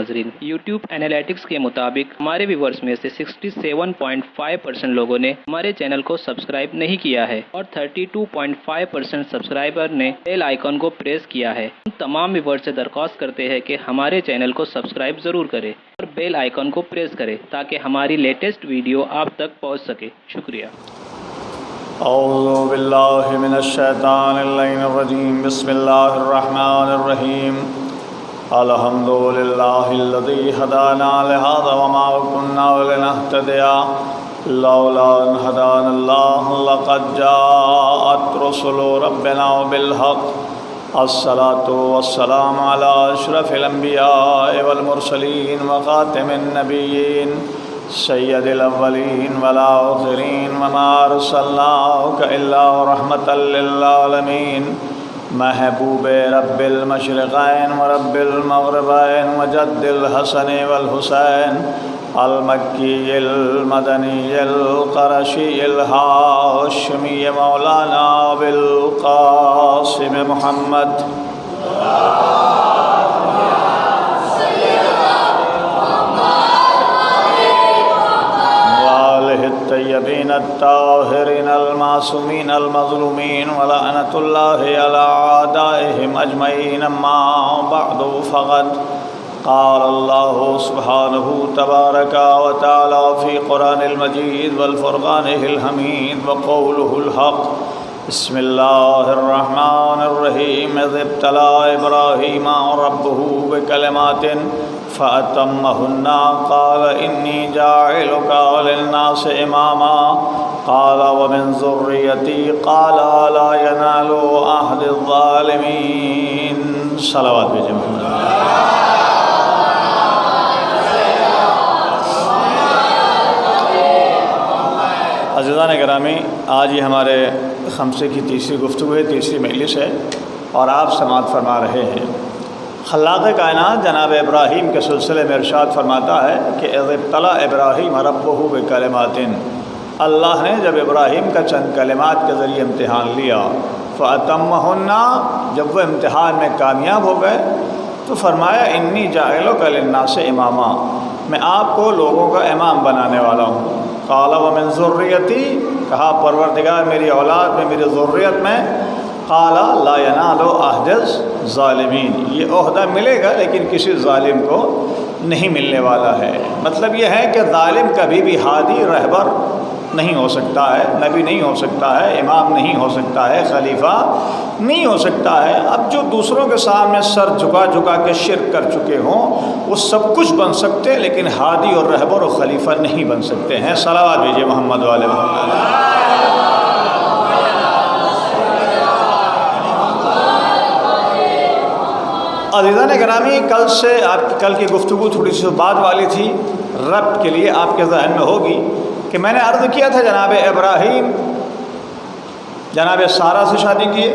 ناظرین، YouTube analytics کے مطابق ہمارے ویورز میں سے 67.5% لوگوں نے ہمارے چینل کو سبسکرائب نہیں کیا ہے اور 32.5% سبسکرائبر نے بیل آئیکن کو پریس کیا ہے۔ ہم تمام ویورز سے درخواست کرتے ہیں کہ ہمارے چینل کو سبسکرائب ضرور کریں اور بیل آئیکن کو پریس کریں تاکہ ہماری لیٹسٹ ویڈیو آپ تک پہنچ سکے۔ شکریہ۔ اعوذ باللہ من الشیطان اللعین الرجیم، بسم اللہ الرحمن الرحیم۔ الحمد للہ الذی ہدانا لہذا وما كنا لنہتدی لولا ان ہدانا اللہ لقد جاءت رسل ربنا بالحق۔ الصلاۃ والسلام علی اشرف الانبیاء والمرسلین وخاتم النبیین سید الاولین والآخرین وما ارسلناک الا رحمۃ للعالمین۔ محبوب رب المشرقین ورب المغربین وجد الحسن والحسین، المکی المدنی القرشی الہاشمی، مولانا بالقاسم محمد الطیبین الطاہرین المعصومین المظلومین ولعنۃ اللہ علی اعدائہم اجمعین۔ اما بعد فقد قال اللہ سبحانہ تبارک و تعالی فی قرآن المجید والفرقان الحمید وقولہ الحق۔ بسم اللہ الرحمن الرحیم۔ اذ ابتلی ابراہیم ربہ بکلمات فأتمہن قال انی جاعلک للناس اماما قال ومن ذریتی قال لا ینال عہد الظالمین۔ صلوات بھیجیں محمد۔ عزیزان گرامی، آج یہ ہمارے خمسے کی تیسری گفتگو ہے، تیسری مجلس ہے اور آپ سماعت فرما رہے ہیں۔ خلاق کائنات جناب ابراہیم کے سلسلے میں ارشاد فرماتا ہے کہ اذ ابتلی ابراہیم ربہ بکلمات، اللہ نے جب ابراہیم کا چند کلمات کے ذریعے امتحان لیا، فأتمہن، جب وہ امتحان میں کامیاب ہو گئے تو فرمایا انی جاعلک للناس اماما، میں آپ کو لوگوں کا امام بنانے والا ہوں۔ قال ومن ذریتی، کہا پروردگار میری اولاد میں، میری ذریت میں، قال لا ینال عہد الظالمین، یہ عہدہ ملے گا لیکن کسی ظالم کو نہیں ملنے والا ہے۔ مطلب یہ ہے کہ ظالم کبھی بھی ہادی رہبر نہیں ہو سکتا ہے، نبی نہیں ہو سکتا ہے، امام نہیں ہو سکتا ہے، خلیفہ نہیں ہو سکتا ہے۔ اب جو دوسروں کے سامنے سر جھکا جھکا کے شرک کر چکے ہوں وہ سب کچھ بن سکتے ہیں لیکن ہادی اور رہبر اور خلیفہ نہیں بن سکتے ہیں۔ صلوات بھیجیے محمد والے محمد۔ عزیزان گرامی، کل کی گفتگو تھوڑی سی بات والی تھی، رب کے لیے آپ کے ذہن میں ہوگی کہ میں نے عرض کیا تھا جناب ابراہیم جناب سارہ سے شادی کیے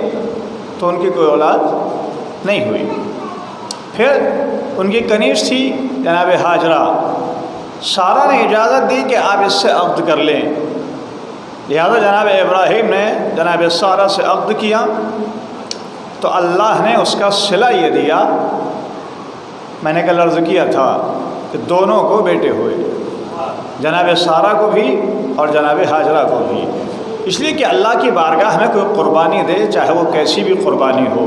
تو ان کی کوئی اولاد نہیں ہوئی، پھر ان کی کنیز تھی جناب ہاجرہ، سارہ نے اجازت دی کہ آپ اس سے عقد کر لیں، لہذا جناب ابراہیم نے جناب سارہ سے عقد کیا تو اللہ نے اس کا صلہ یہ دیا، میں نے کل عرض کیا تھا کہ دونوں کو بیٹے ہوئے، جناب سارہ کو بھی اور جناب ہاجرہ کو بھی، اس لیے کہ اللہ کی بارگاہ میں کوئی قربانی دے چاہے وہ کیسی بھی قربانی ہو،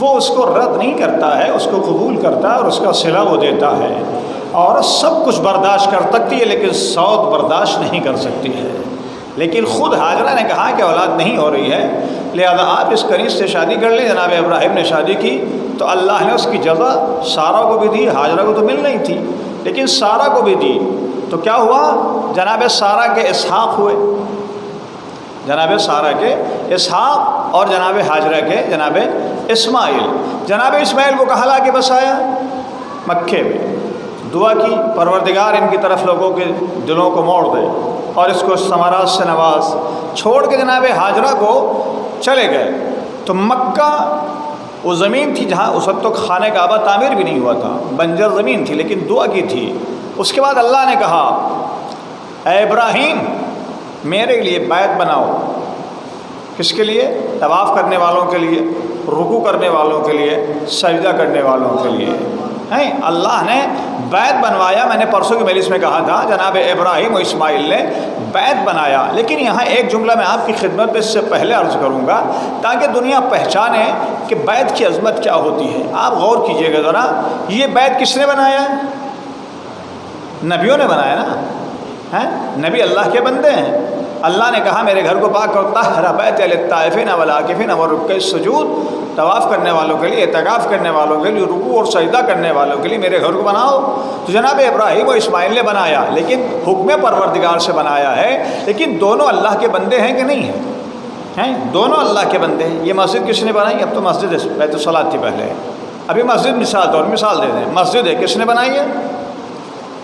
وہ اس کو رد نہیں کرتا ہے، اس کو قبول کرتا ہے اور اس کا صلہ وہ دیتا ہے۔ اور سب کچھ برداشت کر سکتی ہے لیکن سوت برداشت نہیں کر سکتی ہے، لیکن خود ہاجرہ نے کہا کہ اولاد نہیں ہو رہی ہے لہذا آپ اس کنیز سے شادی کر لیں۔ جناب ابراہیم نے شادی کی تو اللہ نے اس کی جزا سارہ کو بھی دی، ہاجرہ کو تو مل نہیں تھی لیکن سارہ کو بھی دی، تو کیا ہوا؟ جناب سارہ کے اسحاق ہوئے، جناب سارہ کے اسحاق اور جناب ہاجرہ کے جناب اسماعیل۔ جناب اسماعیل کو کہا لا کے بسایا مکے میں، دعا کی پروردگار ان کی طرف لوگوں کے دلوں کو موڑ دے اور اس کو ثمرات سے نواز، چھوڑ کے جناب ہاجرہ کو چلے گئے تو مکہ وہ زمین تھی جہاں اس وقت تو خانہ کعبہ تعمیر بھی نہیں ہوا تھا، بنجر زمین تھی لیکن دعا کی تھی۔ اس کے بعد اللہ نے کہا اے ابراہیم میرے لیے بیت بناؤ، کس کے لیے؟ طواف کرنے والوں کے لیے، رکوع کرنے والوں کے لیے، سجدہ کرنے والوں کے لیے۔ ہیں اللہ نے بیت بنوایا. میں نے پرسوں کی مجلس میں کہا تھا جناب ابراہیم و اسماعیل نے بیت بنایا. لیکن یہاں ایک جملہ میں آپ کی خدمت میں اس سے پہلے عرض کروں گا تاکہ دنیا پہچانے کہ بیت کی عظمت کیا ہوتی ہے. آپ غور کیجئے گا ذرا, یہ بیت کس نے بنایا ہے؟ نبیوں نے بنایا نا. نبی اللہ کے بندے ہیں. اللہ نے کہا میرے گھر کو پاک کرو, طہر بیت للطائفین والعاکفین والرکع السجود, طواف کرنے والوں کے لیے, اعتکاف کرنے والوں کے لیے, رکوع اور سجدہ کرنے والوں کے لیے میرے گھر کو بناؤ. تو جناب ابراہیم و اسماعیل نے بنایا, لیکن حکم پروردگار سے بنایا ہے. لیکن دونوں اللہ کے بندے ہیں کہ نہیں ہیں؟ دونوں اللہ کے بندے ہیں. یہ مسجد کس نے بنائی؟ اب تو مسجد بیت الصلاۃ تھی پہلے, ابھی مسجد مثال دے دیں. مسجد ہے, کس نے بنائی ہے؟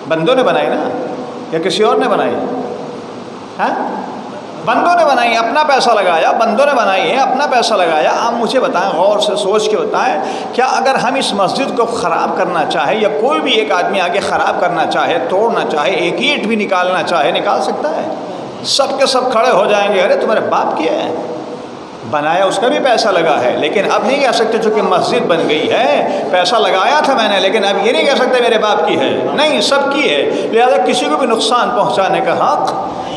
بندوں نے بنائی نا, یا کسی اور نے بنائی؟ بندوں نے بنائی, اپنا پیسہ لگایا. بندوں نے بنائی ہے, اپنا پیسہ لگایا. آپ مجھے بتائیں, غور سے سوچ کے بتائیں, کیا اگر ہم اس مسجد کو خراب کرنا چاہے, یا کوئی بھی ایک آدمی آگے خراب کرنا چاہے, توڑنا چاہے, ایک اینٹ بھی نکالنا چاہے, نکال سکتا ہے؟ سب کے سب کھڑے ہو جائیں گے, ارے تمہارے باپ کی ہے, بنایا اس کا بھی پیسہ لگا ہے. لیکن اب نہیں کہہ سکتے چونکہ مسجد بن گئی ہے, پیسہ لگایا تھا میں نے, لیکن اب یہ نہیں کہہ سکتے میرے باپ کی ہے. نہیں, سب کی ہے. لہذا کسی کو بھی نقصان پہنچانے کا حق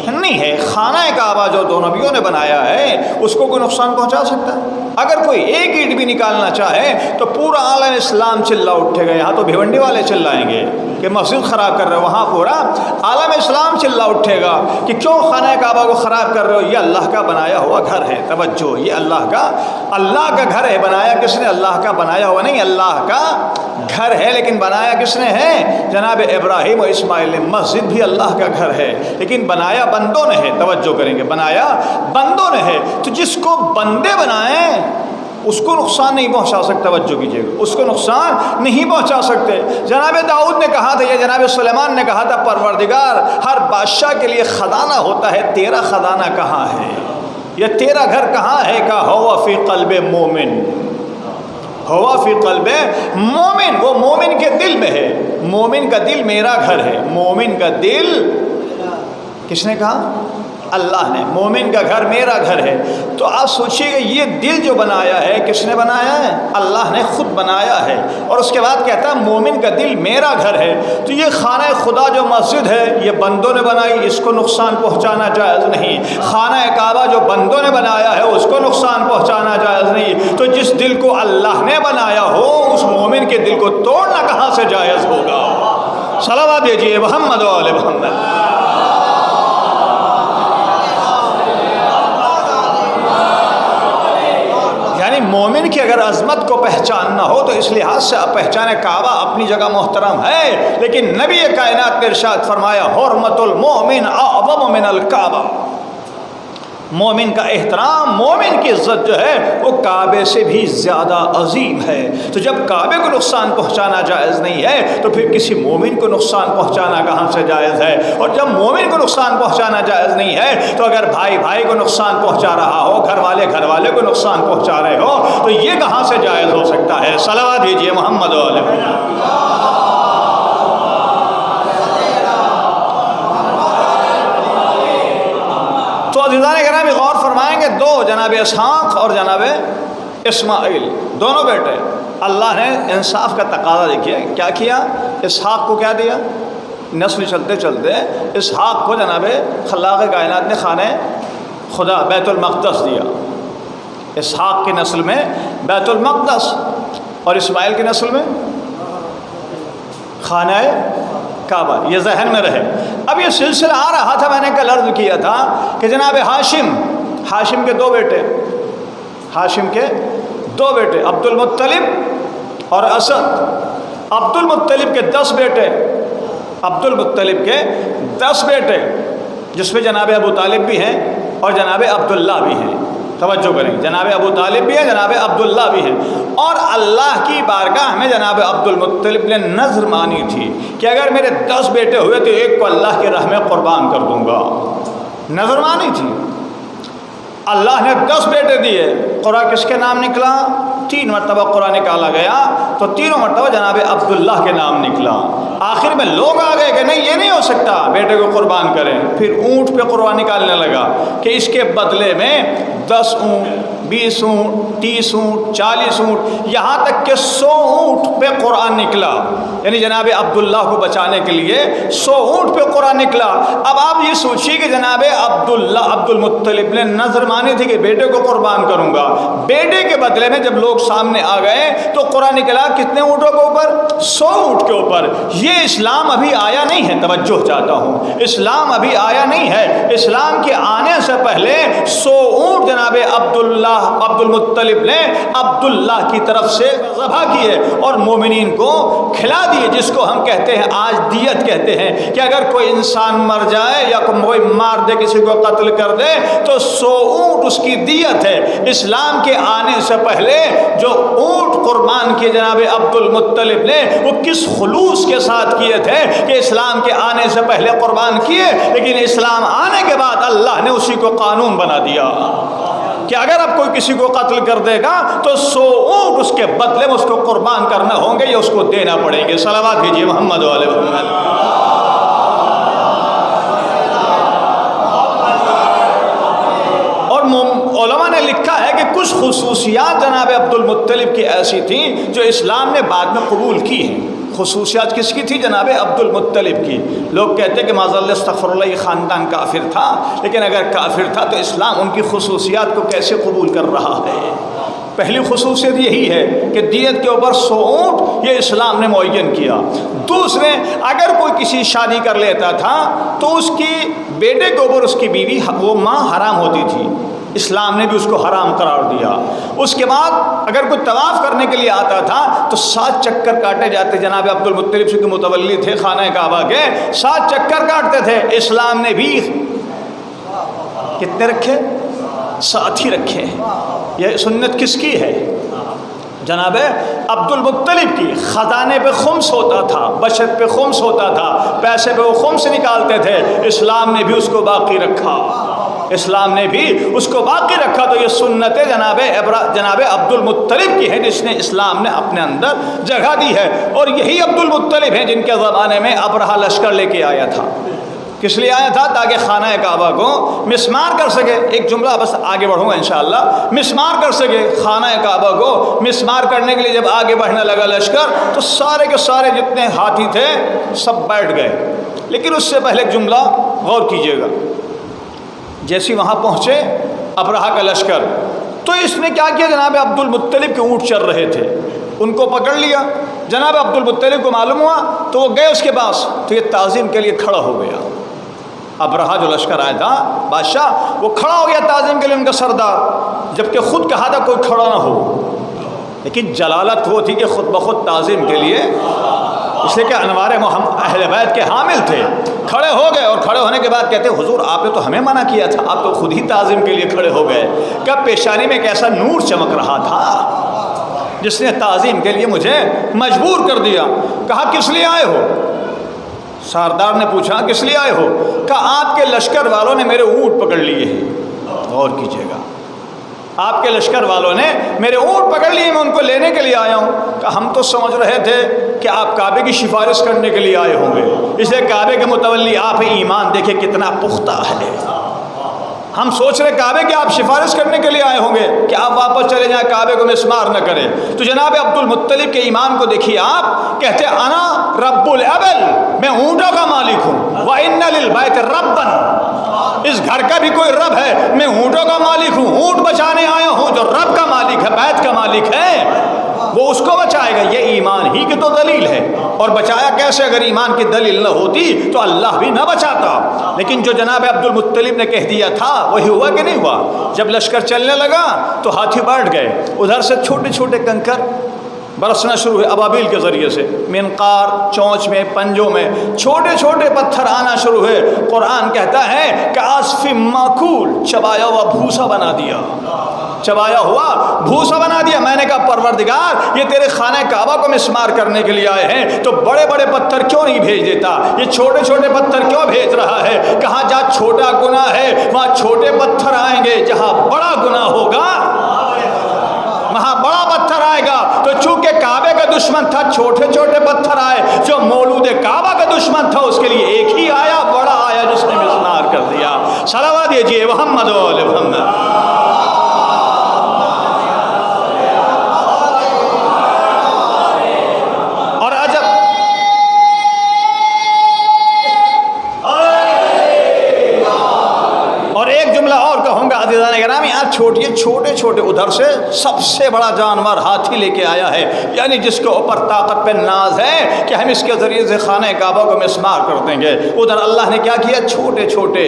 نہیں ہے. خانہ کعبہ جو دو نبیوں نے بنایا ہے اس کو کوئی نقصان پہنچا سکتا ہے؟ اگر کوئی ایک اینٹ بھی نکالنا چاہے تو پورا عالم اسلام چلا اٹھے گا. یہاں تو بھیونڈی والے چلائیں گے کہ مسجد خراب کر رہے ہو, وہاں پورا عالم اسلام چلا اٹھے گا کہ کیوں خانہ کعبہ کو خراب کر رہے ہو, یہ اللہ کا بنایا ہوا گھر ہے. توجہ, یہ اللہ کا گھر ہے. بنایا کس نے؟ اللہ کا بنایا ہوا نہیں, اللہ کا گھر ہے. لیکن بنایا کس نے ہے؟ جناب ابراہیم و اسماعیل نے. مسجد بھی اللہ کا گھر ہے, لیکن بنایا بندوں نے ہے. توجہ کریں گے, بنایا بندوں نے ہے. تو جس کو بندے بنائیں اس کو نقصان نہیں پہنچا سکتا. توجہ کیجیے گا, اس کو نقصان نہیں پہنچا سکتے. جناب داؤد نے کہا تھا, یا جناب سلیمان نے کہا تھا, پروردگار ہر بادشاہ کے لیے خزانہ ہوتا ہے, تیرا خزانہ کہاں ہے, یا تیرا گھر کہاں ہے؟ کہ ہوا فی قلب مومن, ہوا فی قلب مومن, وہ مومن کے دل میں ہے. مومن کا دل میرا گھر ہے. مومن کا دل کس نے کہا؟ اللہ نے. مومن کا گھر میرا گھر ہے. تو آپ سوچئے گا یہ دل جو بنایا ہے کس نے بنایا ہے؟ اللہ نے خود بنایا ہے. اور اس کے بعد کہتا ہے مومن کا دل میرا گھر ہے. تو یہ خانہ خدا جو مسجد ہے یہ بندوں نے بنائی, اس کو نقصان پہنچانا جائز نہیں. خانہ کعبہ جو بندوں نے بنایا ہے اس کو نقصان پہنچانا جائز نہیں. تو جس دل کو اللہ نے بنایا ہو اس مومن کے دل کو توڑنا کہاں سے جائز ہوگا؟ صلوات بھیجیے محمد و آل محمد. مومن کی اگر عظمت کو پہچاننا ہو تو اس لحاظ سے پہچانے. کعبہ اپنی جگہ محترم ہے, لیکن نبی کائنات نے ارشاد فرمایا حرمت المومن اعظم من الکعبہ. مومن کا احترام, مومن کی عزت جو ہے وہ کعبے سے بھی زیادہ عظیم ہے. تو جب کعبے کو نقصان پہنچانا جائز نہیں ہے تو پھر کسی مومن کو نقصان پہنچانا کہاں سے جائز ہے؟ اور جب مومن کو نقصان پہنچانا جائز نہیں ہے تو اگر بھائی بھائی کو نقصان پہنچا رہا ہو, گھر والے کو نقصان پہنچا رہے ہو, تو یہ کہاں سے جائز ہو سکتا ہے؟ صلوات بھیجیے محمد و آل محمد. تو عزیزان گرامی غور فرمائیں گے, دو جناب اسحاق اور جناب اسماعیل دونوں بیٹے. اللہ نے انصاف کا تقاضا دیکھیے کیا کیا. اسحاق کو کیا دیا؟ نسل چلتے چلتے اسحاق کو جناب خلاق کائنات نے خانہ خدا بیت المقدس دیا. اسحاق کی نسل میں بیت المقدس, اور اسماعیل کی نسل میں خانہ کعبہ. یہ ذہن میں رہے. اب یہ سلسلہ آ رہا تھا, میں نے کل عرض کیا تھا کہ جناب ہاشم کے دو بیٹے, ہاشم کے دو بیٹے عبد المطلب اور اسد. عبد المطلب کے 10 بیٹے, عبد المطلب کے 10 بیٹے, جس میں جناب ابو طالب بھی ہیں اور جناب عبداللہ بھی ہیں. توجہ کریں, جناب ابو طالب بھی ہیں, جناب عبداللہ بھی ہیں. اور اللہ کی بارگاہ میں جناب عبد المطلب نے نذر مانی تھی کہ اگر میرے 10 بیٹے ہوئے تو ایک کو اللہ کی راہ میں قربان کر دوں گا. نذر مانی تھی. اللہ نے 10 بیٹے دیے. قرآن کس کے نام نکلا؟ 3 مرتبہ قرآن نکالا گیا تو تینوں مرتبہ جناب عبداللہ کے نام نکلا. آخر میں لوگ آ گئے کہ نہیں یہ نہیں ہو سکتا, بیٹے کو قربان کریں. پھر اونٹ پہ قربان نکالنے لگا کہ اس کے بدلے میں 10 اونٹ 20 اونٹ 30 اونٹ 40 اونٹ یہاں تک کہ 100 اونٹ پہ قرآن نکلا، یعنی جناب عبداللہ کو بچانے کے لیے 100 اونٹ پہ قرآن نکلا۔ اب آپ یہ سوچیے کہ جناب عبد المطلب نے نظر مانی تھی کہ بیٹے کو قربان کروں گا، بیٹے کے بدلے میں جب لوگ سامنے آ گئے تو قرآن نکلا کتنے اونٹوں کے اوپر؟ 100 اونٹ کے اوپر۔ یہ اسلام ابھی آیا نہیں ہے، توجہ چاہتا ہوں، اسلام ابھی آیا نہیں ہے۔ اسلام کے آنے سے پہلے 100 اونٹ جناب عبد المطلب نے عبداللہ کی طرف سے ذبح کیے اور مومنین کو کھلا دیے، جس کو ہم کہتے ہیں آج دیت کہتے ہیں کہ اگر کوئی انسان مر جائے یا کوئی مار دے، کسی کو قتل کر دے تو 100 اونٹ اس کی دیت ہے۔ اسلام کے آنے سے پہلے جو اونٹ قربان کیے جناب عبد المطلب نے وہ کس خلوص کے ساتھ کیے تھے کہ اسلام کے آنے سے پہلے قربان کیے، لیکن اسلام آنے کے بعد اللہ نے اسی کو قانون بنا دیا کہ اگر اب کوئی کسی کو قتل کر دے گا تو 100 اونٹ اس کے بدلے میں اس کو قربان کرنا ہوں گے یا اس کو دینا پڑیں گے۔ صلوات بھیجیے محمد علیہ محمد۔ اور علماء نے لکھا ہے کہ کچھ خصوصیات جناب عبد المطلب کی ایسی تھیں جو اسلام نے بعد میں قبول کی ہیں۔ خصوصیات کس کی تھی؟ جناب عبد المطلب کی۔ لوگ کہتے ہیں کہ معاذ اللہ استغفر اللہ یہ خاندان کافر تھا، لیکن اگر کافر تھا تو اسلام ان کی خصوصیات کو کیسے قبول کر رہا ہے؟ پہلی خصوصیت یہی ہے کہ دیت کے اوپر 100 اونٹ یہ اسلام نے معین کیا۔ دوسرے، اگر کوئی کسی شادی کر لیتا تھا تو اس کی بیٹے کے اوپر اس کی بیوی وہ ماں حرام ہوتی تھی، اسلام نے بھی اس کو حرام قرار دیا۔ اس کے بعد اگر کوئی طواف کرنے کے لیے آتا تھا تو 7 چکر کاٹے جاتے، جناب عبد المطلب سے متولی تھے خانہ کعبہ کے، 7 چکر کاٹتے تھے۔ اسلام نے بھی کتنے رکھے؟ 7 ہی رکھے۔ یہ سنت کس کی ہے؟ جناب عبد المطلب کی۔ خزانے پہ خمس ہوتا تھا، بچت پہ خمس ہوتا تھا، پیسے پہ وہ خمس نکالتے تھے، اسلام نے بھی اس کو باقی رکھا، اسلام نے بھی اس کو باقی رکھا۔ تو یہ سنت جناب عبد المطلب کی ہے جس نے اسلام نے اپنے اندر جگہ دی ہے۔ اور یہی عبد المطلب ہیں جن کے زمانے میں ابرہہ لشکر لے کے آیا تھا۔ کس لیے آیا تھا؟ تاکہ خانہ کعبہ کو مسمار کر سکے۔ ایک جملہ بس آگے بڑھوں گا انشاءاللہ، مسمار کر سکے خانہ کعبہ کو۔ مسمار کرنے کے لیے جب آگے بڑھنے لگا لشکر تو سارے کے سارے جتنے ہاتھی تھے سب بیٹھ گئے۔ لیکن اس سے پہلے ایک جملہ غور کیجئے گا، جیسی وہاں پہنچے ابرہہ کا لشکر تو اس نے کیا کیا؟ جناب عبد المطلب کے اونٹ چل رہے تھے، ان کو پکڑ لیا۔ جناب عبد المطلب کو معلوم ہوا تو وہ گئے اس کے پاس، تو یہ تعظیم کے لیے کھڑا ہو گیا۔ ابرہہ جو لشکر آیا تھا بادشاہ، وہ کھڑا ہو گیا تعظیم کے لیے ان کا سردار، جبکہ خود کہا تھا کوئی کھڑا نہ ہو، لیکن جلالت وہ تھی کہ خود بخود تعظیم کے لیے، اس لیے کہ انوار اہل بیت کے حامل تھے، کھڑے ہو گئے۔ اور کھڑے ہونے کے بعد کہتے ہیں حضور آپ نے تو ہمیں منع کیا تھا، آپ تو خود ہی تعظیم کے لیے کھڑے ہو گئے۔ کہ پیشانی میں ایک ایسا نور چمک رہا تھا جس نے تعظیم کے لیے مجھے مجبور کر دیا۔ کہا کس لیے آئے ہو؟ سردار نے پوچھا کس لیے آئے ہو؟ کہا آپ کے لشکر والوں نے میرے اونٹ پکڑ لیے ہیں۔ غور کیجیے گا، آپ کے لشکر والوں نے میرے اونٹ پکڑ لیے، میں ان کو لینے کے لیے آیا ہوں۔ کہ ہم تو سمجھ رہے تھے کہ آپ کعبے کی سفارش کرنے کے لیے آئے ہوں گے، اس لیے کعبے کے متولی آپ ایمان دیکھیں کتنا پختہ ہے۔ ہم سوچ رہے کعبے کی آپ سفارش کرنے کے لیے آئے ہوں گے کہ آپ واپس چلے جائیں، کعبے کو مسمار نہ کریں۔ تو جناب عبد المطلب کے ایمان کو دیکھیے، آپ کہتے ہیں انا رب الابل، میں اونٹوں کا مالک ہوں، وَإِنَّ لِلْبَيْتِ رَبًّا، اس گھر کا بھی کوئی رب ہے، میں اونٹوں کا مالک ہوں، اونٹ بچانے آیا ہوں۔ جو رب کا مالک ہے، بیت کا مالک ہے، وہ اس کو بچائے گا۔ یہ ایمان ہی کی تو دلیل ہے، اور بچایا کیسے؟ اگر ایمان کی دلیل نہ ہوتی تو اللہ بھی نہ بچاتا۔ لیکن جو جناب عبد المطلب نے کہہ دیا تھا وہی ہوا کہ نہیں ہوا؟ جب لشکر چلنے لگا تو ہاتھی بیٹھ گئے، ادھر سے چھوٹے چھوٹے کنکر برسنا شروع ہوئے ابابیل کے ذریعے سے، منقار، چونچ میں، پنجوں میں چھوٹے چھوٹے پتھر آنا شروع ہوئے۔ قرآن کہتا ہے کہ عصف معکول، چبایا ہوا بھوسا بنا دیا، چبایا ہوا بھوسا بنا دیا۔ میں نے کہا پروردگار یہ تیرے خانہ کعبہ کو مسمار کرنے کے لیے آئے ہیں تو بڑے بڑے پتھر کیوں نہیں بھیج دیتا؟ یہ چھوٹے چھوٹے پتھر کیوں بھیج رہا ہے؟ کہاں جہاں چھوٹا گناہ ہے وہاں چھوٹے پتھر آئیں گے، جہاں بڑا گناہ ہوگا وہاں بڑا پتھر آئے گا۔ تو چونکہ کعبے کا دشمن تھا چھوٹے چھوٹے پتھر آئے، جو مولود کعبہ کا دشمن تھا اس کے لیے ایک ہی آیا، بڑا آیا جس نے مسمار کر دیا۔ صلوات دیجیے محمد و آل محمد۔ چھوٹے چھوٹے ادھر سے سب سے بڑا جانور ہاتھی لے کے آیا ہے، یعنی جس کے اوپر طاقت پہ ناز ہے کہ ہم اس کے ذریعے سے خانہ کعبہ کو مسمار کر دیں گے۔ ادھر اللہ نے کیا کیا، چھوٹے چھوٹے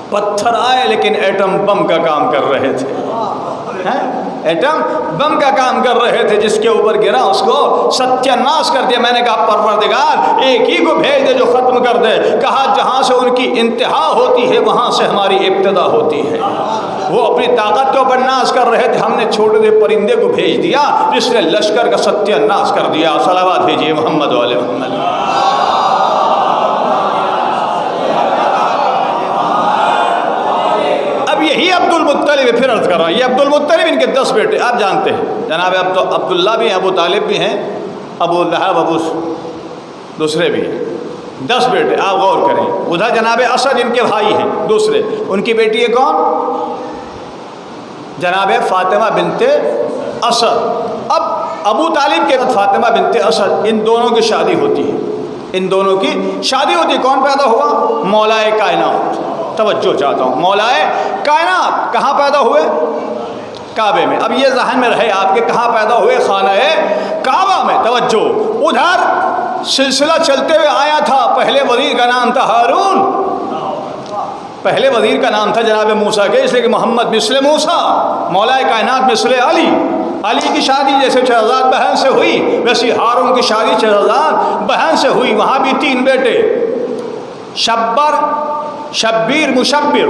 پتھر آئے لیکن ایٹم بم کا کام کر رہے تھے، ایٹم بم کا کام کر رہے تھے، جس کے اوپر گرا اس کو ستیہ ناش کر دیا۔ میں نے کہا پروردگار ایک ہی کو بھیج دے جو ختم کر دے۔ کہا جہاں سے ان کی انتہا ہوتی ہے وہاں سے ہماری ابتدا ہوتی ہے۔ وہ اپنی طاقت کے اوپر ناش کر رہے تھے، ہم نے چھوٹے سے پرندے کو بھیج دیا جس نے لشکر کا ستیہ ناش کر دیا۔ صلوات بھیجیے محمد والے محمد۔ یہی عبد المطلب، پھر عرض کر رہا ہوں، یہ عبد المطلب ان کے 10 بیٹے آپ جانتے ہیں، جناب عبداللہ بھی ہیں، ابو طالب بھی ہیں، ابو لہب، ابو دوسرے بھی ہیں، 10 بیٹے۔ آپ غور کریں، ادھر جناب اسد ان کے بھائی ہیں دوسرے، ان کی بیٹی ہے کون؟ جناب فاطمہ بنت اسد۔ اب ابو طالب کے بعد فاطمہ بنت اسد، ان دونوں کی شادی ہوتی ہے، ان دونوں کی شادی ہوتی ہے۔ کون پیدا ہوا؟ مولائے کائنات۔ توجہ چاہتا ہوں، مولائے کائنات کہاں پیدا ہوئے؟ کعبے میں۔ اب یہ ذہن میں رہے آپ کے، کہاں پیدا ہوئے؟ خانہ کعبہ میں۔ توجہ، ادھر سلسلہ چلتے ہوئے آیا تھا، پہلے وزیر کا نام تھا ہارون، پہلے وزیر کا نام تھا جناب موسیٰ کے، اس لیے کہ محمد مثل موسیٰ، مولائے کائنات مثل علی۔ علی کی شادی جیسے شہزاد بہن سے ہوئی، ویسی ہارون کی شادی شہزاد بہن سے ہوئی۔ وہاں بھی 3 بیٹے، شبر، شبیر، مشبر،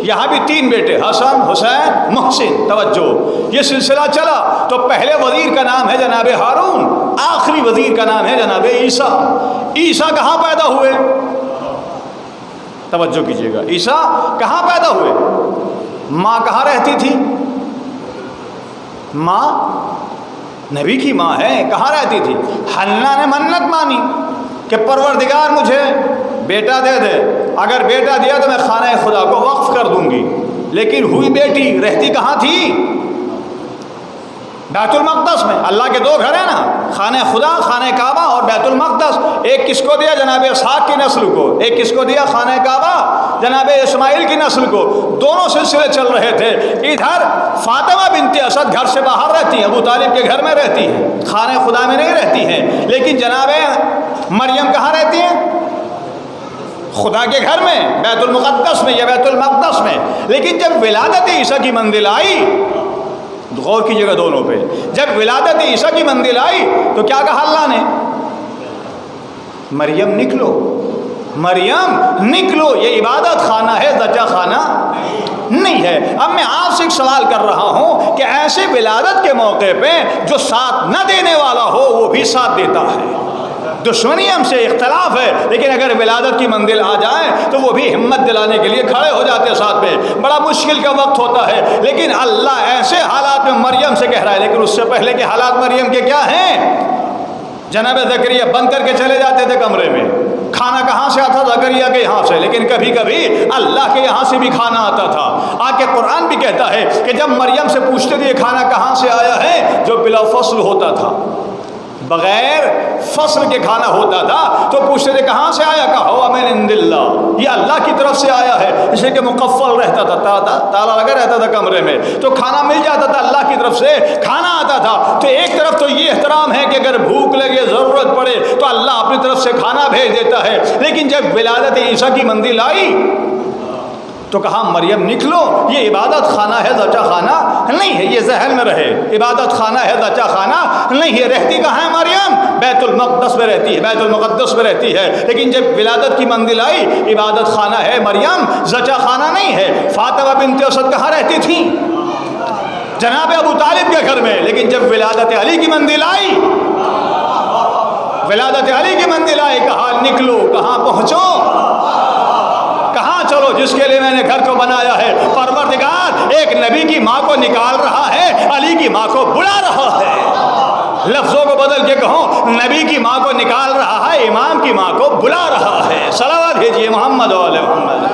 یہاں بھی 3 بیٹے، حسن، حسین، محسن۔ توجہ، یہ سلسلہ چلا تو پہلے وزیر کا نام ہے جناب ہارون، آخری وزیر کا نام ہے جناب عیسیٰ۔ عیسیٰ کہاں پیدا ہوئے؟ توجہ کیجیے گا، عیسیٰ کہاں پیدا ہوئے؟ ماں کہاں رہتی تھی؟ ماں نبی کی ماں ہے، کہاں رہتی تھی؟ حنہ نے منت مانی کہ پروردگار مجھے بیٹا دے دے، اگر بیٹا دیا تو میں خانہ خدا کو وقف کر دوں گی۔ لیکن ہوئی بیٹی، رہتی کہاں تھی؟ بیت المقدس میں۔ اللہ کے 2 گھر ہیں نا، خانہ خدا، خانہ کعبہ اور بیت المقدس۔ ایک کس کو دیا؟ جناب اسحاق کی نسل کو۔ ایک کس کو دیا؟ خانہ کعبہ جناب اسماعیل کی نسل کو۔ دونوں سلسلے چل رہے تھے۔ ادھر فاطمہ بنت اسد گھر سے باہر رہتی ہیں، ابو طالب کے گھر میں رہتی ہیں، خانہ خدا میں نہیں رہتی ہیں۔ لیکن جناب مریم کہاں رہتی ہیں؟ خدا کے گھر میں، بیت المقدس میں یا بیت المقدس میں۔ لیکن جب ولادت عیسیٰ کی منزل آئی، غور کیجیے گا دونوں پہ، جب ولادت عیسیٰ کی منزل آئی تو کیا کہا اللہ نے؟ مریم نکلو، مریم نکلو، یہ عبادت خانہ ہے، زچہ خانہ نہیں ہے۔ اب میں آپ سے ایک سوال کر رہا ہوں کہ ایسے ولادت کے موقع پہ جو ساتھ نہ دینے والا ہو وہ بھی ساتھ دیتا ہے، دشمنی ہم سے اختلاف ہے، لیکن اگر ولادت کی منزل آ جائے تو وہ بھی ہمت دلانے کے لیے کھڑے ہو جاتے ہیں ساتھ میں۔ بڑا مشکل کا وقت ہوتا ہے، لیکن اللہ ایسے حالات میں مریم سے کہہ رہا ہے۔ لیکن اس سے پہلے کے حالات مریم کے کیا ہیں؟ جناب زکریا بند کر کے چلے جاتے تھے کمرے میں، کھانا کہاں سے آتا؟ زکریا کے یہاں سے، لیکن کبھی کبھی اللہ کے یہاں سے بھی کھانا آتا تھا۔ آگے قرآن بھی کہتا ہے کہ جب مریم سے پوچھتے تھے یہ کھانا کہاں سے آیا ہے، جو بلا فصل ہوتا تھا، بغیر فصل کے کھانا ہوتا تھا، تو پوچھتے تھے کہاں سے آیا؟ کہا ہوا من عند اللہ، یہ اللہ کی طرف سے آیا ہے، اس لیے کہ مقفل رہتا تھا، تالا لگا رہتا تھا کمرے میں، تو کھانا مل جاتا تھا، اللہ کی طرف سے کھانا آتا تھا۔ تو ایک طرف تو یہ احترام ہے کہ اگر بھوک لگے، ضرورت پڑے تو اللہ اپنی طرف سے کھانا بھیج دیتا ہے۔ لیکن جب ولادت عیسیٰ کی منزل آئی تو کہا مریم نکلو، یہ عبادت خانہ ہے، زچہ خانہ نہیں ہے۔ یہ ذہن میں رہے، عبادت خانہ ہے، زچہ خانہ نہیں ہے۔ رہتی کہاں ہے مریم؟ بیت المقدس میں رہتی ہے، بیت المقدس میں رہتی ہے۔ لیکن جب ولادت کی منزل آئی، عبادت خانہ ہے مریم، زچہ خانہ نہیں ہے۔ فاطمہ بنت اسد کہاں رہتی تھی؟ جناب ابو طالب کے گھر میں۔ لیکن جب ولادت علی کی منزل آئی، ولادت علی کی منزل آئی، کہا نکلو، کہاں پہنچو، کہاں چلو، جس کے لیے میں نے گھر کو بنایا ہے۔ پروردگار ایک نبی کی ماں کو نکال رہا ہے، علی کی ماں کو بلا رہا ہے۔ لفظوں کو بدل کے کہوں، نبی کی ماں کو نکال رہا ہے، امام کی ماں کو بلا رہا ہے۔ صلوات بھیجیے محمد علیہ محمد۔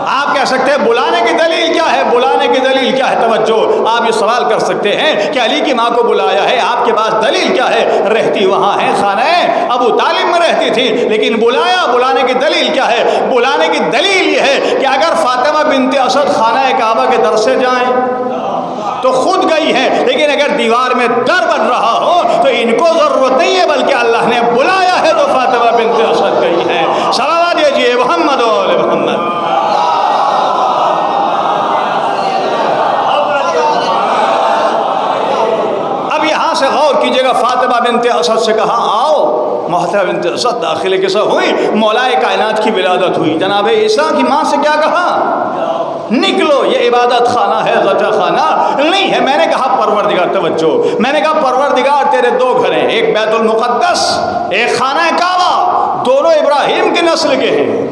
آپ کہہ سکتے ہیں بلانے کی دلیل کیا ہے؟ بلانے کی دلیل کیا ہے؟ توجہ، آپ آپ یہ سوال کر سکتے ہیں کہ علی کی ماں کو بلایا ہے، آپ کے پاس دلیل کیا ہے؟ رہتی وہاں ہے، خانہ ابو طالب میں رہتی تھی، لیکن بلانے کی دلیل کیا ہے؟ بلانے کی دلیل یہ ہے کہ اگر فاطمہ بنت اسد خانہ کعبہ کے در سے جائیں تو خود گئی ہے، لیکن اگر دیوار میں در بن رہا ہو تو ان کو ضرورت نہیں ہے، بلکہ اللہ نے بلایا ہے تو فاطمہ بنت اسد گئی ہے۔ صلوات دیجیے محمد و آل محمد۔ اب یہاں سے غور کیجیے گا، فاطمہ بنت اسد سے کہا آؤ، محترمہ بنت اسد داخل کیسے ہوئی؟ مولائے کائنات کی ولادت ہوئی۔ جناب عیسیٰ کی ماں سے کیا کہا؟ نکلو، یہ عبادت خانہ ہے، غزہ خانہ نہیں ہے۔ میں نے کہا پروردگار، توجہ، میں نے کہا پروردگار تیرے دو گھر ہیں، ایک بیت المقدس، ایک خانہ کعبہ، دونوں ابراہیم کی نسل کے ہیں،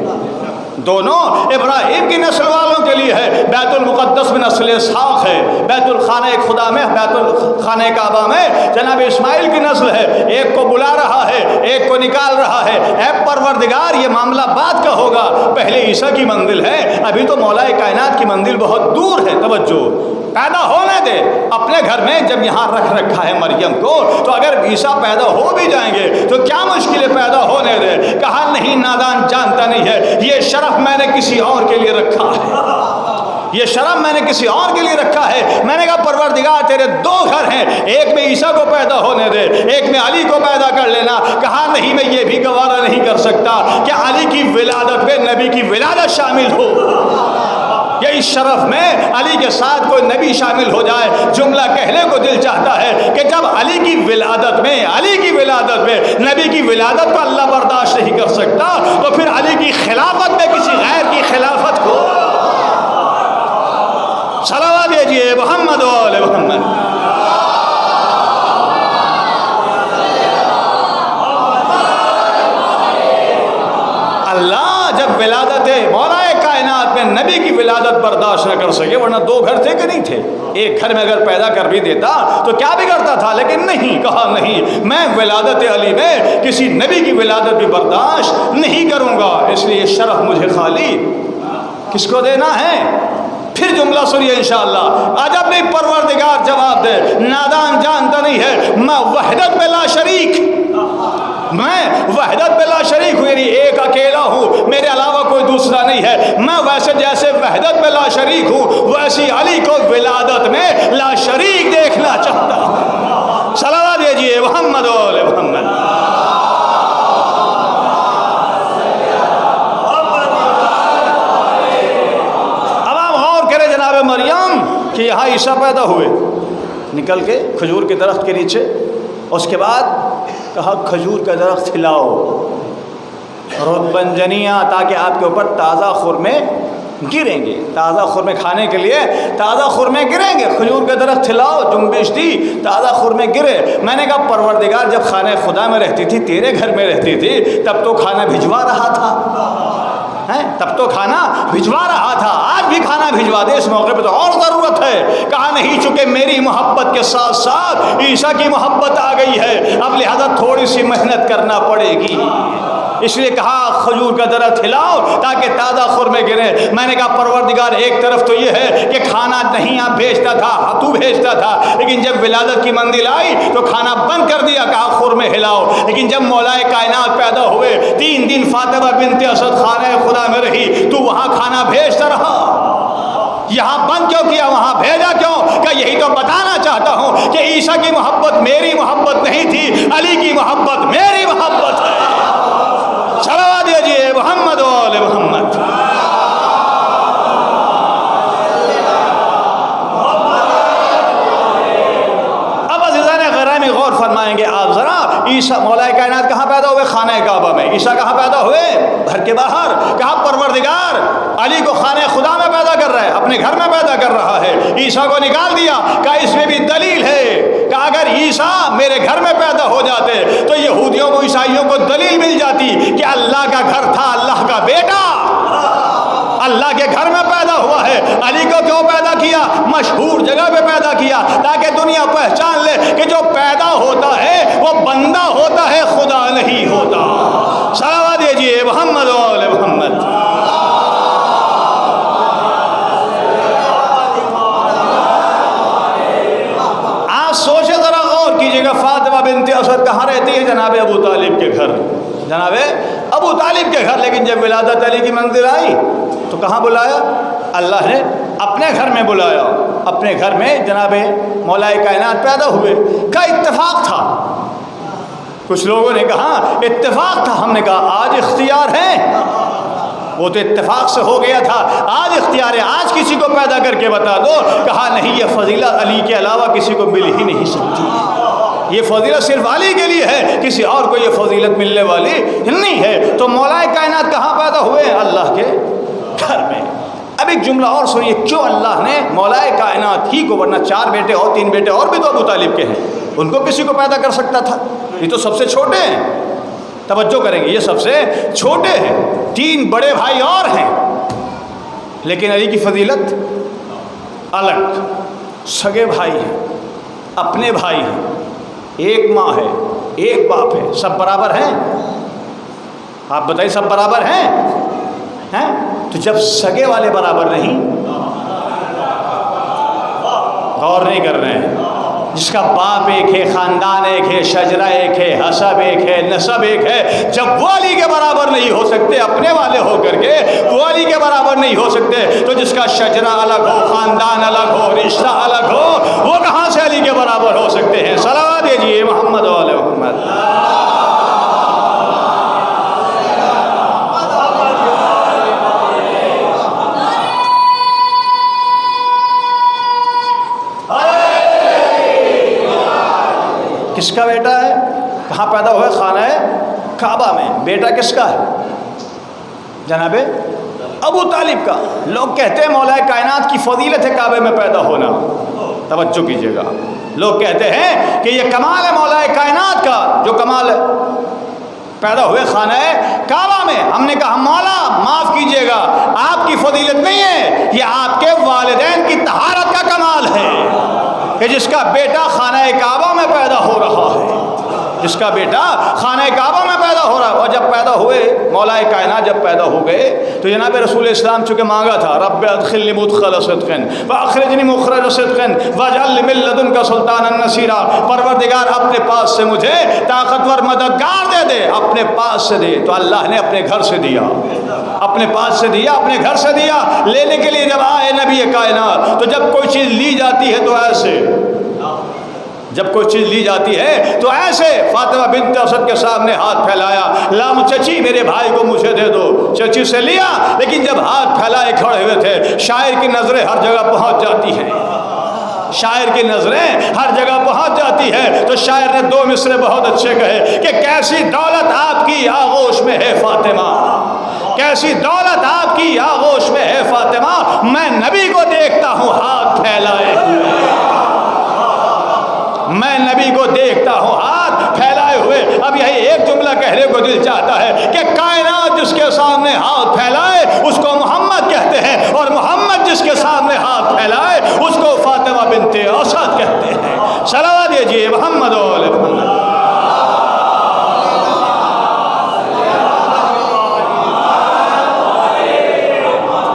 دونوں ابراہیم کی نسل والوں کے لیے ہے۔ بیت المقدس میں نسل اسحاق ہے، بیت الخانہ خدا میں، بیت الخانہ کعبہ میں جناب اسماعیل کی نسل ہے۔ ایک کو بلا رہا ہے، ایک کو نکال رہا ہے۔ اے پروردگار، یہ معاملہ بعد کا ہوگا، پہلے عیسیٰ کی منزل ہے، ابھی تو مولا کائنات کی منزل بہت دور ہے۔ توجہ، پیدا ہونے دے اپنے گھر میں، جب یہاں رکھ رکھا ہے مریم کو، تو اگر عیسیٰ پیدا ہو بھی جائیں گے تو کیا مشکل ہے، پیدا ہونے دے۔ کہا نہیں، نادان جانتا نہیں ہے، یہ شرف میں نے کسی اور کے لیے رکھا ہے، یہ شرف میں نے کسی اور کے لیے رکھا ہے۔ میں نے کہا پروردگار تیرے دو گھر ہیں، ایک میں عیسیٰ کو پیدا ہونے دے، ایک میں علی کو پیدا کر لینا۔ کہا نہیں، میں یہ بھی گوارا نہیں کر سکتا کہ علی کی ولادت میں نبی کی ولادت شامل ہو، یا اس شرف میں علی کے ساتھ کوئی نبی شامل ہو جائے۔ جملہ کہنے کو دل چاہتا ہے کہ جب علی کی ولادت میں نبی کی ولادت کو اللہ برداشت نہیں کر سکتا، تو پھر علی کی خلافت میں کسی غیر کی خلافت کو صلوات دیجیے محمد و آل محمد۔ اللہ جب ولادت مولا کائنات میں نبی کی ولادت برداشت نہ کر سکے، ورنہ دو گھر تھے کہ نہیں تھے، ایک گھر میں اگر پیدا کر بھی دیتا تو کیا بھی کرتا تھا، لیکن نہیں، کہا نہیں، میں ولادت علی میں کسی نبی کی ولادت بھی برداشت نہیں کروں گا، اس لیے یہ شرف مجھے خالی کس کو دینا ہے؟ پھر جملہ سنیے انشاءاللہ۔ عجب نہیں، پروردگار جواب دے، نادان جانتا نہیں ہے، میں وحدت میں لا شریک، میں وحدت میں لا شریک ہوں، یعنی ایک اکیلا ہوں، میرے علاوہ کوئی دوسرا نہیں ہے۔ میں ویسے جیسے وحدت میں لا شریک ہوں، ویسی علی کو ولادت میں لا شریک دیکھنا چاہتا ہوں۔ صلوات دیجیے محمد و آل محمد۔ اب آپ غور کریں جناب مریم کہ یہاں عیسیٰ پیدا ہوئے، نکل کے کھجور کے درخت کے نیچے، اس کے بعد کہا کھجور کا درخت کھلاؤ رطباً جنیاں، تاکہ آپ کے اوپر تازہ خرمے گریں گے، تازہ خرمے کھانے کے لیے تازہ خرمے گریں گے، کھجور کا درخت کھلاؤ، جنبش دی، تازہ خرمے گرے۔ میں نے کہا پروردگار جب خانہ خدا میں رہتی تھی، تیرے گھر میں رہتی تھی، تب تو کھانا بھجوا رہا تھا، تب تو کھانا بھجوا رہا تھا، آج بھی کھانا بھجوا دے، اس موقع پہ تو اور ضرورت ہے۔ کہا نہیں، چونکہ میری محبت کے ساتھ ساتھ عیسیٰ کی محبت آ گئی ہے، اب لہذا تھوڑی سی محنت کرنا پڑے گی، اس لیے کہا کھجور کا درخت کھلاؤ تاکہ تازہ خرمے گریں۔ میں نے کہا پروردگار ایک طرف تو یہ ہے کہ کھانا نہیں آپ بھیجتا تھا، تو بھیجتا تھا، لیکن جب ولادت کی منزل آئی تو کھانا بند کر دیا، کہا خرمے ہلاؤ۔ لیکن جب مولائے کائنات پیدا ہوئے، 3 دن فاطمہ بنت اسد خانہ خدا میں رہی، تو وہاں کھانا بھیجتا رہا، یہاں بند کیوں کیا، وہاں بھیجا کیوں؟ کہ یہی تو بتانا چاہتا ہوں کہ عیسیٰ کی محبت میری محبت نہیں تھی، علی کی محبت میری محبت ہے۔ صلوات دیجیے محمد و آل محمد۔ اب عزیزان گرامی غور فرمائیں گے آپ ذرا، عیسیٰ مولا کائنات کہاں پیدا ہوئے؟ خانہ کعبہ میں۔ عیسیٰ کہاں پیدا ہوئے؟ گھر کے باہر۔ کہا پروردگار علی کو خانہ خدا میں پیدا کر رہا ہے، اپنے گھر میں پیدا کر رہا ہے، عیسیٰ کو نکال دیا۔ کہا اس میں بھی دلیل ہے کہ اگر عیسیٰ میرے گھر میں پیدا ہو جاتے تو یہودیوں کو، عیسائیوں کو دلیل مل جاتی کہ اللہ کا گھر تھا، اللہ کا بیٹا اللہ کے گھر میں پیدا ہوا ہے۔ علی کو کیوں پیدا کیا؟ مشہور جگہ پہ پیدا کیا تاکہ دنیا پہچان لے کہ جو پیدا ہوتا ہے وہ بندہ ہوتا ہے، خدا نہیں ہوتا۔ صلوات دیجیے محمد و آل محمد۔ بنت اسد کہاں رہتی ہے؟ جناب ابو طالب کے گھر، جناب ابو طالب کے گھر۔ لیکن جب ولادت علی کی منزل آئی تو کہاں بلایا؟ اللہ نے اپنے گھر میں بلایا، اپنے گھر میں جناب مولا کائنات پیدا ہوئے۔ کا اتفاق تھا، کچھ لوگوں نے کہا اتفاق تھا، ہم نے کہا آج اختیار ہے، وہ تو اتفاق سے ہو گیا تھا، آج اختیار ہے، آج کسی کو پیدا کر کے بتا دو۔ کہا نہیں، یہ فضیلت علی کے علاوہ کسی کو مل ہی نہیں سکتی، یہ فضیلت صرف علی کے لیے ہے، کسی اور کو یہ فضیلت ملنے والی نہیں ہے۔ تو مولا کائنات کہاں پیدا ہوئے؟ اللہ کے گھر میں۔ اب ایک جملہ اور سنیے، کیوں اللہ نے مولا کائنات ہی کو، ورنہ 4 بیٹے اور 3 بیٹے اور بھی تو ابو طالب کے ہیں، ان کو کسی کو پیدا کر سکتا تھا، یہ تو سب سے چھوٹے ہیں۔ توجہ کریں گے، یہ سب سے چھوٹے ہیں، 3 بڑے بھائی اور ہیں، لیکن علی کی فضیلت الگ، سگے بھائی ہیں، اپنے بھائی ہیں، ایک ماں ہے، ایک باپ ہے، سب برابر ہیں؟ آپ بتائیے، سب برابر ہیں؟ تو جب سگے والے برابر نہیں، غور نہیں کر رہے ہیں، جس کا باپ ایک ہے، خاندان ایک ہے، شجرہ ایک ہے، حسب ایک ہے، نسب ایک ہے، جب وہ علی کے برابر نہیں ہو سکتے اپنے والے ہو کر کے، وہ علی کے برابر نہیں ہو سکتے، تو جس کا شجرہ الگ ہو، خاندان الگ ہو، رشتہ الگ ہو، وہ کہاں سے علی کے برابر ہو سکتے ہیں؟ صلوات دیجیے محمد و آل محمد۔ کس کا بیٹا ہے؟ کہاں پیدا ہوا ہے؟ خانہ کعبہ میں۔ بیٹا کس کا ہے؟ جناب ابو طالب کا۔ لوگ کہتے ہیں مولا کائنات کی فضیلت ہے کعبے میں پیدا ہونا، توجہ کیجیے گا، لوگ کہتے ہیں کہ یہ کمال ہے مولا کائنات کا، جو کمال پیدا ہوئے خانہ کعبہ میں۔ ہم نے کہا مولا معاف کیجیے گا، آپ کی فضیلت نہیں ہے، یہ آپ کے والدین کی طہارت کا کمال ہے کہ جس کا بیٹا خانہ کعبہ میں پیدا ہو رہا ہے، جس کا بیٹا خانہ کعبہ میں پیدا ہو رہا ہے۔ اور جب پیدا ہوئے مولا کائنات، جب پیدا ہو گئے تو جناب رسول اسلام چونکہ مانگا تھا، رب ادخلنی مدخل صدق واخرجنی مخرج صدق واجعل لی من لدنک سلطانا نصیرا، پروردگار اپنے پاس سے مجھے طاقتور مددگار دے دے، اپنے پاس سے دے۔ تو اللہ نے اپنے گھر سے دیا، اپنے پاس سے دیا، اپنے گھر سے دیا۔ لینے کے لیے جب آئے نبی کائنات، تو جب کوئی چیز لی جاتی ہے تو ایسے، جب کوئی چیز لی جاتی ہے تو ایسے فاطمہ بنت اسد کے سامنے ہاتھ پھیلایا، لام چچی میرے بھائی کو مجھے دے دو، چچی سے لیا، لیکن جب ہاتھ پھیلائے کھڑے ہوئے تھے۔ شاعر کی نظریں ہر جگہ پہنچ جاتی ہیں، شاعر کی نظریں ہر جگہ پہنچ جاتی ہے، تو شاعر نے 2 مصرے بہت اچھے کہے کہ کیسی دولت آپ کی آغوش میں ہے فاطمہ، کیسی دولت آپ کی آغوش میں ہے فاطمہ، میں نبی کو دیکھتا ہوں ہاتھ پھیلائے ہوئے، میں نبی کو دیکھتا ہوں ہاتھ پھیلائے ہوئے۔ اب یہی ایک جملہ کہنے کو دل چاہتا ہے کہ کائنات جس کے سامنے ہاتھ پھیلائے اس کو محمد کہتے ہیں، اور محمد جس کے سامنے ہاتھ پھیلائے اس کو فاطمہ بنت اسد کہتے ہیں۔ صلوات دیجیے محمد و آل محمد۔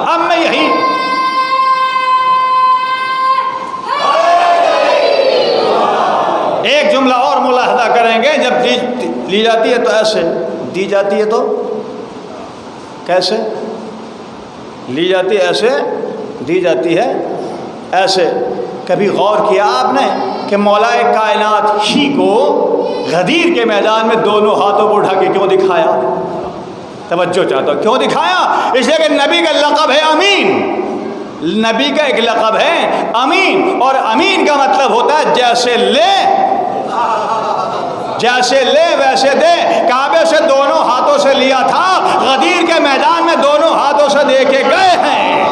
اب میں یہی ایک جملہ اور ملاحظہ کریں گے، جب لی جاتی ہے تو ایسے، دی جاتی ہے تو کیسے؟ لی جاتی ہے ایسے، دی جاتی ہے ایسے۔ کبھی غور کیا آپ نے کہ مولا کائنات ہی کو غدیر کے میدان میں دونوں ہاتھوں کو اٹھا کے کیوں دکھایا؟ توجہ چاہتا ہوں، کیوں دکھایا؟ اس لیے کہ نبی کا لقب ہے امین، نبی کا ایک لقب ہے امین، اور امین کا مطلب ہوتا ہے جیسے لے جیسے لے ویسے دے۔ کعبے سے دونوں ہاتھوں سے لیا تھا، غدیر کے میدان میں دونوں ہاتھوں سے دے کے گئے ہیں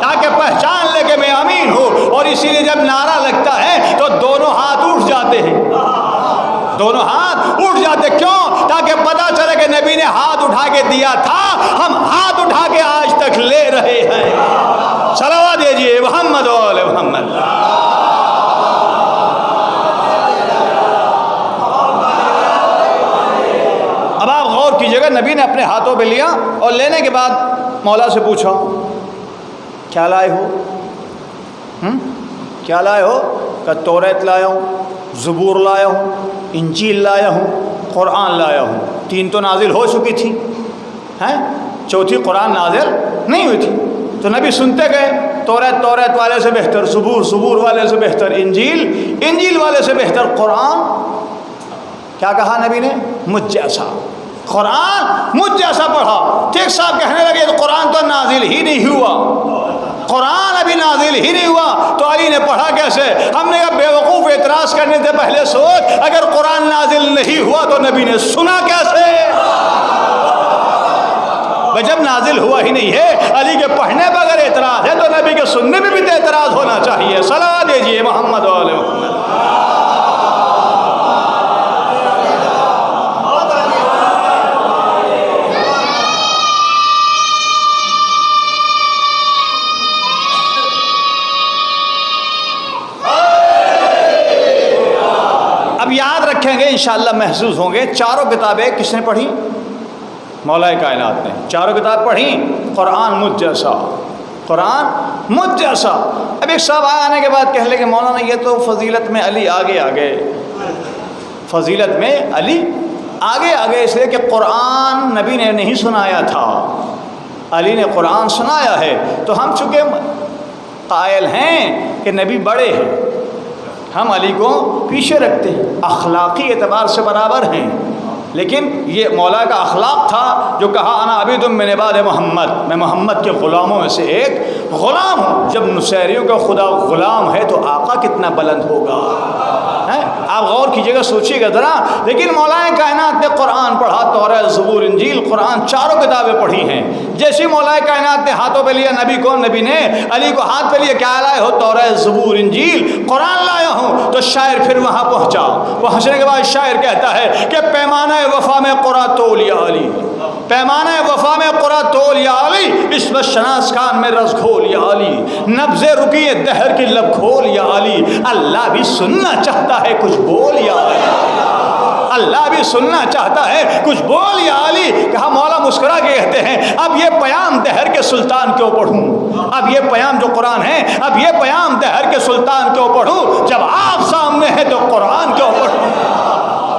تاکہ پہچان لے کہ میں امین ہوں۔ اور اسی لیے جب نعرہ لگتا ہے تو دونوں ہاتھ اٹھ جاتے ہیں، دونوں ہاتھ اٹھ جاتے، کیوں؟ تاکہ پتا چلے کہ نبی نے ہاتھ اٹھا کے دیا تھا، ہم ہاتھ اٹھا کے آج تک لے رہے ہیں۔ صلوات دیجیے محمد و آل محمد۔ اب آپ غور کیجیے گا، نبی نے اپنے ہاتھوں پہ لیا اور لینے کے بعد مولا سے پوچھا کیا لائے ہو؟ کیا لائے ہو؟ کہ توریت لایا ہوں، زبور لایا ہوں، انجیل لایا ہوں، قرآن لایا ہوں۔ 3 تو نازل ہو چکی تھی ہیں، چوتھی قرآن نازل نہیں ہوئی تھی۔ تو نبی سنتے گئے، توریت والے سے بہتر، زبور والے سے بہتر انجیل والے سے بہتر قرآن۔ کیا کہا نبی نے؟ مجھ جیسا قرآن، مجھ جیسا پڑھا۔ ٹھیک صاحب کہنے لگے تو قرآن تو نازل ہی نہیں ہوا، قرآن ابھی نازل ہی نہیں ہوا، تو علی نے پڑھا کیسے؟ ہم نے کہا بے وقوف، اعتراض کرنے سے پہلے سوچ، اگر قرآن نازل نہیں ہوا تو نبی نے سنا کیسے؟ جب نازل ہوا ہی نہیں ہے، علی کے پڑھنے پر اگر اعتراض ہے تو نبی کے سننے میں بھی تو اعتراض ہونا چاہیے۔ صلوات دیجیے محمد والے محمد۔ اب یاد رکھیں گے، انشاءاللہ محسوس ہوں گے، چاروں کتابیں کس نے پڑھی؟ مولا کائنات نے چاروں کتاب پڑھی۔ قرآن مجھ جیسا، قرآن مجھ جیسا۔ اب ایک صاحب آنے کے بعد کہنے لگے مولانا یہ تو فضیلت میں علی آگے، فضیلت میں علی آگے، اس لیے کہ قرآن نبی نے نہیں سنایا تھا، علی نے قرآن سنایا ہے۔ تو ہم چونکہ قائل ہیں کہ نبی بڑے ہیں، ہم علی کو پیچھے رکھتے ہیں، اخلاقی اعتبار سے برابر ہیں، لیکن یہ مولا کا اخلاق تھا جو کہا انا عبید من عباد محمد، میں محمد کے غلاموں میں سے ایک غلام ہوں۔ جب نصیریوں کا خدا غلام ہے تو آقا کتنا بلند ہوگا، آپ غور کیجئے گا، سوچیے گا ذرا۔ لیکن مولا کائنات نے قرآن پڑھا، توریت، زبور، انجیل، قرآن، چاروں کتابیں پڑھی ہیں۔ جیسی مولا کائنات نے ہاتھوں پہ لیا نبی کو، نبی نے علی کو ہاتھ پہ لیا، کیا لائے ہو؟ توریت، زبور، انجیل، قرآن لایا ہوں۔ تو شاعر پھر وہاں پہنچنے کے بعد شاعر کہتا ہے کہ پیمانہ وفا میں قرآن تول یا علی، پیمانہ وفا میں قرآن تول یا علی، عصمت شناس کان میں رز گھول یا علی، نبض رکی دہر کی لب کھول یا علی، اللہ بھی سننا چاہتا ہے کچھ بول یا علی، اللہ بھی سننا چاہتا ہے کچھ بول یا علی۔ کہا مولا مسکرا کے کہتے ہیں اب یہ پیام دہر کے سلطان کیوں پڑھوں، اب یہ پیام جو قرآن ہے، اب یہ پیام دہر کے سلطان کیوں پڑھوں، جب آپ سامنے ہیں تو قرآن کیوں پڑھوں،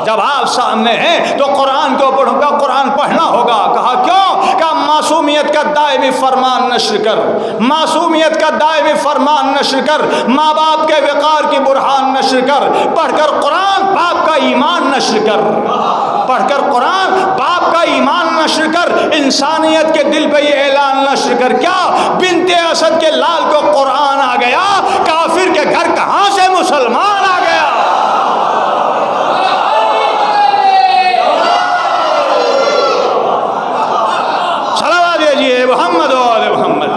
جب آپ سامنے ہیں تو قرآن کیوں پڑھوں گا؟ قرآن پڑھنا ہوگا۔ کہا کیوں؟ کہا معصومیت کا دائمی فرمان نشر کر، معصومیت کا دائمی فرمان نشر کر، ماں باپ کے وقار کی برہان نشر کر، پڑھ کر قرآن باپ کا ایمان نشر کر، پڑھ کر قرآن باپ کا ایمان نشر کر، انسانیت کے دل پہ یہ اعلان نشر کر۔ کیا بنت اسد کے لال کو قرآن آ گیا، کافر کے گھر کہاں سے مسلمان آ گیا؟ محمد والے محمد۔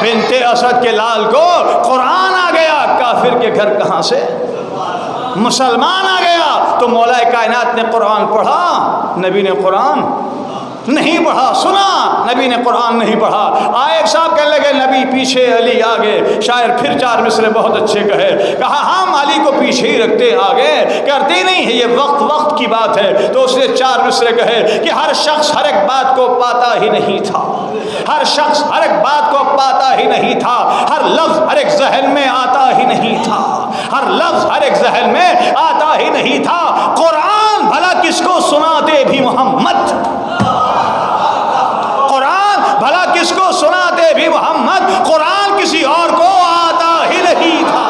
بنت اسد کے لال کو قرآن آ گیا، کافر کے گھر کہاں سے مسلمان آ گیا۔ تو مولا کائنات نے قرآن پڑھا، نبی نے قرآن نہیں پڑھا، سنا، نبی نے قرآن نہیں پڑھا۔ ایک صاحب کہنے لگے نبی پیچھے علی آگے۔ شاعر پھر 4 مصرے بہت اچھے کہے، کہا ہم علی کو پیچھے ہی رکھتے، آگے کرتے نہیں ہے، یہ وقت کی بات ہے۔ تو اس نے 4 مصرے کہے کہ ہر شخص ہر ایک بات کو پاتا ہی نہیں تھا، ہر شخص ہر ایک بات کو پاتا ہی نہیں تھا، ہر لفظ ہر ایک ذہن میں آتا ہی نہیں تھا، ہر لفظ ہر ایک ذہن میں آتا ہی نہیں تھا۔ قرآن بھلا کس کو سناتے بھی محمد، بھلا کس کو سناتے بھی محمد، قرآن کسی اور کو آتا ہی نہیں تھا۔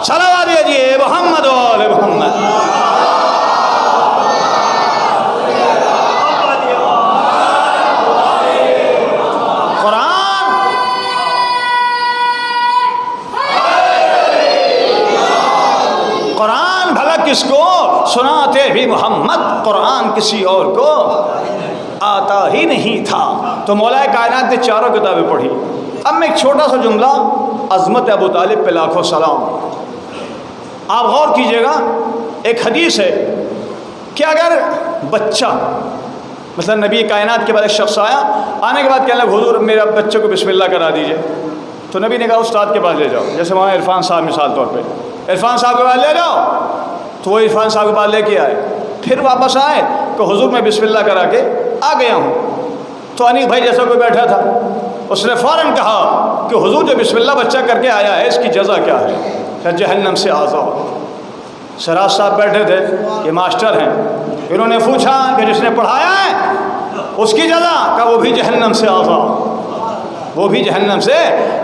صلوات دیجیے محمد والے محمد۔ قرآن بھلا کس کو سناتے بھی محمد، قرآن کسی اور کو آتا ہی نہیں تھا۔ تو مولا کائنات نے چاروں کتابیں پڑھی۔ اب میں ایک چھوٹا سا جملہ، عظمت ابو طالب پہ لاکھوں سلام، آپ غور کیجئے گا۔ ایک حدیث ہے کہ اگر بچہ، مثلا نبی کائنات کے بعد ایک شخص آیا، آنے کے بعد کہنے لگا حضور میرا بچے کو بسم اللہ کرا دیجئے، تو نبی نے کہا استاد کے پاس لے جاؤ، جیسے وہاں عرفان صاحب مثال طور پہ، عرفان صاحب کے پاس لے جاؤ، تو وہ عرفان صاحب کے پاس لے کے آئے، پھر واپس آئے کہ حضور میں بسم اللہ کرا کے آ گیا ہوں۔ تو انیس بھائی جیسا کوئی بیٹھا تھا، اس نے فوراً کہا کہ حضور جو بسم اللہ بچہ کر کے آیا ہے اس کی جزا کیا ہے؟ کہ جہنم سے آزاد۔ سراج صاحب بیٹھے تھے، یہ ماسٹر ہیں، انہوں نے پوچھا کہ جس نے پڑھایا ہے اس کی جزا؟ کہ وہ بھی جہنم سے آزاد، وہ بھی جہنم سے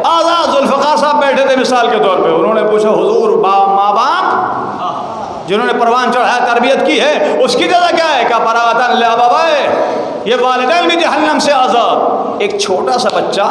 آزاد۔ ذوالفقار صاحب بیٹھے تھے مثال کے طور پہ، انہوں نے پوچھا حضور ماں باپ جنہوں نے پروان چڑھایا تربیت کی ہے اس کی جزا کیا ہے؟ کہ براءۃ لأبویہ، یہ والدین بھی جہنم سے آزاد۔ ایک چھوٹا سا بچہ،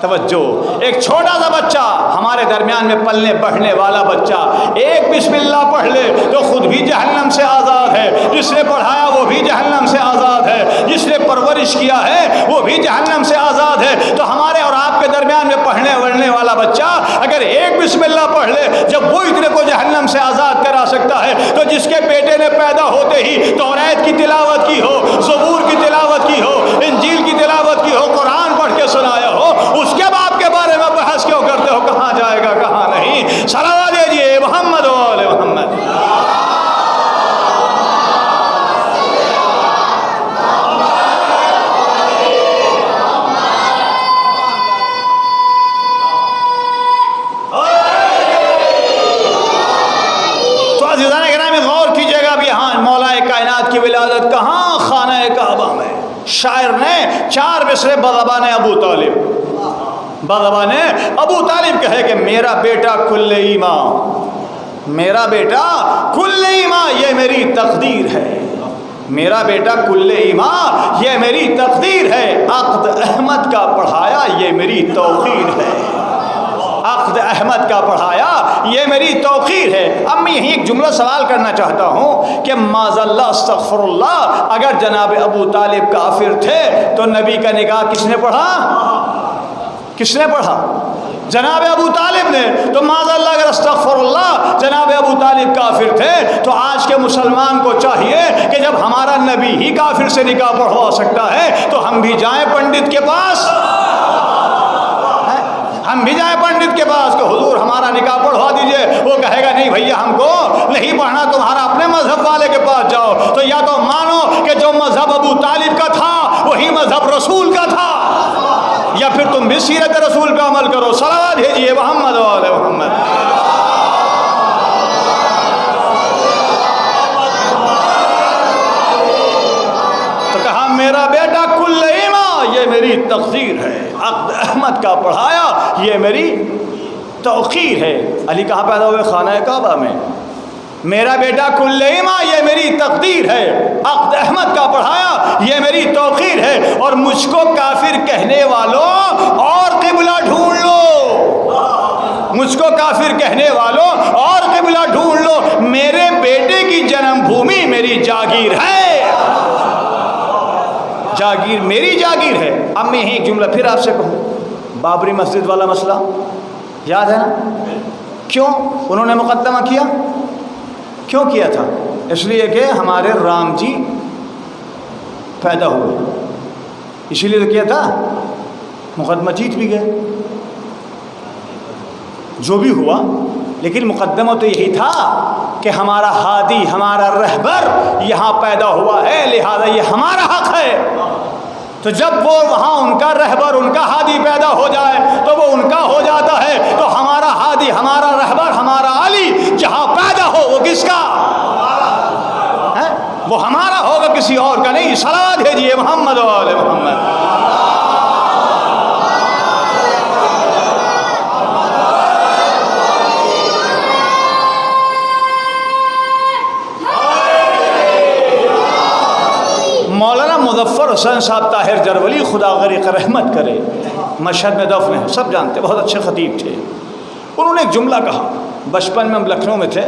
توجہ، ایک چھوٹا سا بچہ ہمارے درمیان میں پلنے بڑھنے والا بچہ ایک بسم اللہ پڑھ لے تو خود بھی جہنم سے آزاد ہے، جس نے پڑھایا وہ بھی جہنم سے آزاد ہے، جس نے پرورش کیا ہے وہ بھی جہنم سے آزاد ہے۔ تو ہمارے اور آپ کے درمیان میں پڑھنے بڑھنے والا بچہ اگر ایک بسم اللہ پڑھ لے، جب وہ اتنے کو جہنم سے آزاد کرا سکتا ہے تو جس کے بیٹے نے پیدا ہوتے ہی توریت کی تلاوت کی ہو، زبور کی تلاوت کی ہو، انجیل کی تلاوت کی ہو، قرآن پڑھ کے سنایا ہو، اس کے باپ کے بارے میں بحث کیوں کرتے ہو؟ کہاں جائے گا کہاں نہیں؟ صلوات دیجیے محمد و آل محمد۔ تو عزیزان گرامی غور کیجیے گا، اب یہاں مولا کائنات کی ولادت کہاں؟ خانہ کعبہ میں۔ شاعر نے 4 مصرے بزبان ابو طالب، بزبان ابو طالب کہے کہ میرا بیٹا کل ایمان، میرا بیٹا کل ایمان، یہ میری تقدیر ہے، میرا بیٹا کل ایمان یہ میری تقدیر ہے، عقد احمد کا پڑھایا یہ میری توقیر ہے، عقد احمد کا پڑھایا یہ میری توقیر ہے۔ اب میں یہیں ایک جملہ سوال کرنا چاہتا ہوں کہ معاذ اللہ استغفر اللہ، اگر جناب ابو طالب کافر تھے تو نبی کا نکاح کس نے پڑھا؟ کس نے پڑھا؟ جناب ابو طالب نے۔ تو معاذ اللہ اگر استغفر اللہ جناب ابو طالب کافر تھے تو آج کے مسلمان کو چاہیے کہ جب ہمارا نبی ہی کافر سے نکاح پڑھوا سکتا ہے تو ہم بھی جائیں پنڈت کے پاس، ہم بھی جائیں پنڈت کے پاس کہ حضور ہمارا نکاح پڑھوا دیجئے۔ وہ کہے گا نہیں بھیا ہم کو نہیں پڑھنا، تمہارا اپنے مذہب والے کے پاس جاؤ۔ تو یا تو مانو کہ جو مذہب ابو طالب کا تھا وہی مذہب رسول کا تھا، یا پھر تم بھی سیرت رسول پہ عمل کرو۔ صلوات بھیجیے محمد و آل محمد۔ تو کہا میرا بیٹا کل ایمان یہ میری تقدیر ہے، عقد احمد کا پڑھایا یہ میری توقیر ہے۔ علی کہاں پیدا ہوئے؟ خانہ کعبہ میں۔ میرا بیٹا کل ایمان یہ میری تقدیر ہے، عقد احمد کا پڑھایا یہ میری توقیر ہے، اور مجھ کو کافر کہنے والوں اور قبلہ ڈھونڈ لو، مجھ کو کافر کہنے والوں اور قبلہ ڈھونڈ لو، میرے بیٹے کی جنم بھومی میری جاگیر ہے، جاگیر میری جاگیر ہے۔ اب میں یہیں ایک جملہ پھر آپ سے کہوں، بابری مسجد والا مسئلہ یاد ہے نا؟ کیوں انہوں نے مقدمہ کیا؟ کیوں کیا تھا؟ اس لیے کہ ہمارے رام جی پیدا ہوئے، اسی لیے تو کیا تھا، مقدمہ جیت بھی گئے، جو بھی ہوا، لیکن مقدمہ تو یہی تھا کہ ہمارا ہادی ہمارا رہبر یہاں پیدا ہوا ہے، لہذا یہ ہمارا حق ہے۔ تو جب وہ وہاں ان کا رہبر ان کا ہادی پیدا ہو جائے تو وہ ان کا ہو جاتا ہے، تو ہمارا ہادی ہمارا رہبر ہمارا علی جہاں پیدا ہو وہ کس کا ہے؟ وہ ہمارا ہوگا، کسی اور کا نہیں۔ صلوات بھیجیے محمد و آل محمد۔ مولانا مظفر حسین صاحب طاہر جرولی خدا غریق رحمت کرے، مشہد میں دفن ہے، سب جانتے، بہت اچھے خطیب تھے۔ انہوں نے ایک جملہ کہا، بچپن میں ہم لکھنؤ میں تھے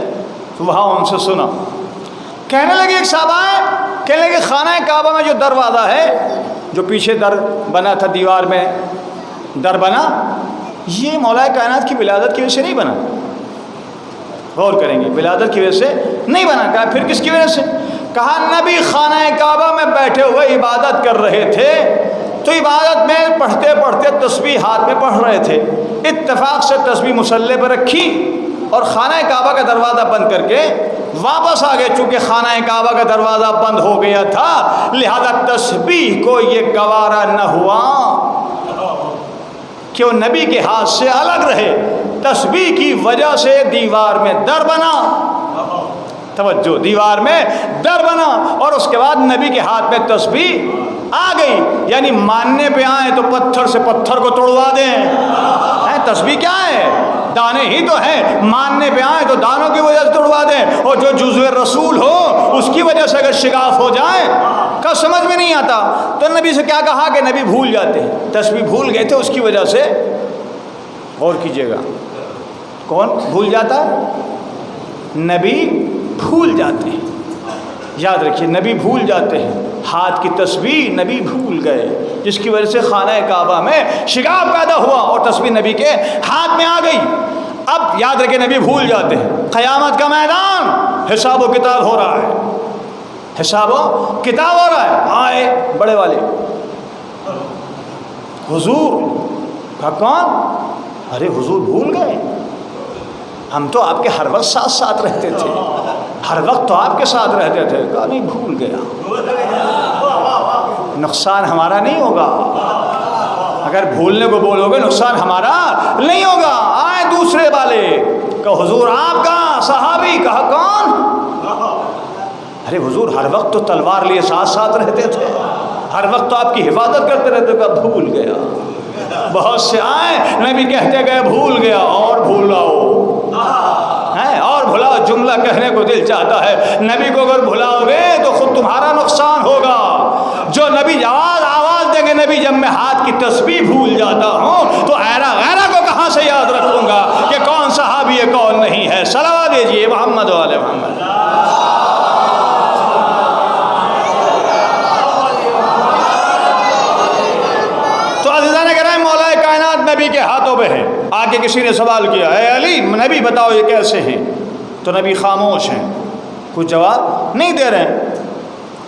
تو وہاں ان سے سنا، کہنے لگے ایک صاحب آئے، کہنے لگے خانہ کعبہ میں جو دروازہ ہے، جو پیچھے در بنا تھا، دیوار میں در بنا، یہ مولا کائنات کی ولادت کی وجہ سے نہیں بنا۔ غور کریں گے، ولادت کی وجہ سے نہیں بنا۔ کہا پھر کس کی وجہ سے؟ کہا نبی خانہ کعبہ میں بیٹھے ہوئے عبادت کر رہے تھے، تو عبادت میں پڑھتے پڑھتے تسبیح ہاتھ میں پڑھ رہے تھے، اتفاق سے تسبیح مصلی پہ رکھی اور خانہ کعبہ کا دروازہ بند کر کے واپس آ گئے۔ چونکہ خانہ کعبہ کا دروازہ بند ہو گیا تھا لہذا تسبیح کو یہ گوارا نہ ہوا کہ وہ نبی کے ہاتھ سے الگ رہے، تسبیح کی وجہ سے دیوار میں در بنا، توجہ، دیوار میں در بنا، اور اس کے بعد نبی کے ہاتھ میں تسبیح آ گئی، یعنی ماننے پہ آئیں تو پتھر سے پتھر کو توڑوا دیں، تسبیح کیا ہے؟ دانے ہی تو ہیں، ماننے پہ آئیں تو دانوں کی وجہ سے توڑوا دیں، اور جو جزو رسول ہو اس کی وجہ سے اگر شگاف ہو جائے کا سمجھ میں نہیں آتا، تو نبی سے کیا کہا کہ نبی بھول جاتے ہیں، تسبیح بھول گئے تھے، اس کی وجہ سے غور کیجئے گا، کون بھول جاتا ہے؟ نبی بھول جاتے ہیں، یاد رکھیے نبی بھول جاتے ہیں، ہاتھ کی تسبیح نبی بھول گئے، جس کی وجہ سے خانہ کعبہ میں شگاف پیدا ہوا اور تسبیح نبی کے ہاتھ میں آ گئی۔ اب یاد رکھیں نبی بھول جاتے ہیں، قیامت کا میدان، حساب و کتاب ہو رہا ہے، حساب و کتاب ہو رہا ہے، آئے بڑے والے حضور کا، کون؟ ارے حضور بھول گئے، ہم تو آپ کے ہر وقت ساتھ ساتھ رہتے تھے، ہر وقت تو آپ کے ساتھ رہتے تھے، کہا نہیں بھول گیا، نقصان ہمارا نہیں ہوگا، اگر بھولنے کو بولو گے نقصان ہمارا نہیں ہوگا۔ آئے دوسرے والے کہ حضور آپ کا صحابی، کہا کون؟ ارے حضور ہر وقت تو تلوار لیے ساتھ ساتھ رہتے تھے، ہر وقت تو آپ کی حفاظت کرتے رہتے، کہا بھول گیا۔ بہت سے آئے نبی کہتے گئے بھول گیا، اور بھولاؤ اور بھلاؤ، جملہ کہنے کو دل چاہتا ہے، نبی کو اگر بھلاؤ گے تو خود تمہارا نقصان ہوگا۔ جو نبی آواز دیں گے، نبی جب میں ہاتھ کی تسبیح بھول جاتا ہوں تو غیرہ کو کہاں سے یاد رکھوں گا کہ کون صحابی ہے کون نہیں ہے؟ صلوات دیجیے محمد و آل محمد۔ نبی کے ہاتھوں پہ ہے۔ آگے کسی نے سوال کیا، اے علی نبی بتاؤ یہ کیسے ہیں؟ تو نبی خاموش ہیں، کچھ جواب نہیں دے رہے ہیں۔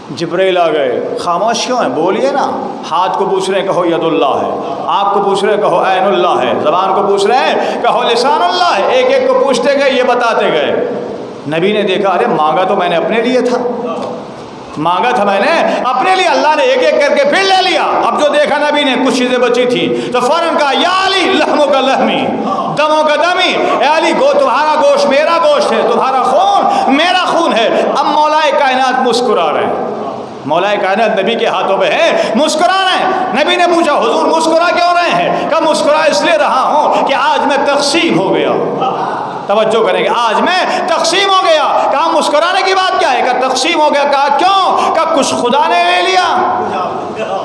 جبرائیل آ گئے، خاموش کیوں ہیں؟ بولیے نا۔ ہاتھ کو پوچھ رہے ہیں، کہو ید اللہ ہے، آنکھ کو پوچھ رہے ہیں، کہو عین اللہ ہے، زبان کو پوچھ رہے ہیں، کہو لسان اللہ ہے، ایک ایک کو پوچھتے گئے، یہ بتاتے گئے۔ نبی نے دیکھا، ارے مانگا تو میں نے اپنے لیے تھا، مانگا تھا میں نے اپنے لیے، اللہ نے ایک ایک کر کے پھر لے لیا۔ اب جو دیکھا نبی نے کچھ چیزیں بچی تھی تو فوراً کہا، یا علی لحموں کا لحمی دموں کا دمی، اے علی تمہارا گوشت میرا گوشت ہے، تمہارا خون میرا خون ہے۔ اب مولا کائنات مسکرا رہے ہیں، مولا کائنات نبی کے ہاتھوں پہ ہے، مسکرا رہے ہیں۔ نبی نے پوچھا، حضور مسکرا کیوں رہے ہیں؟ کہ مسکرا اس لیے رہا ہوں کہ آج میں تقسیم ہو گیا۔ توجہ کریں گے، آج میں تقسیم ہو گیا۔ کہا مسکرانے کی بات کیا ہے؟ کہ تقسیم ہو گیا۔ کہا کیوں؟ کہ کچھ خدا نے لے لیا۔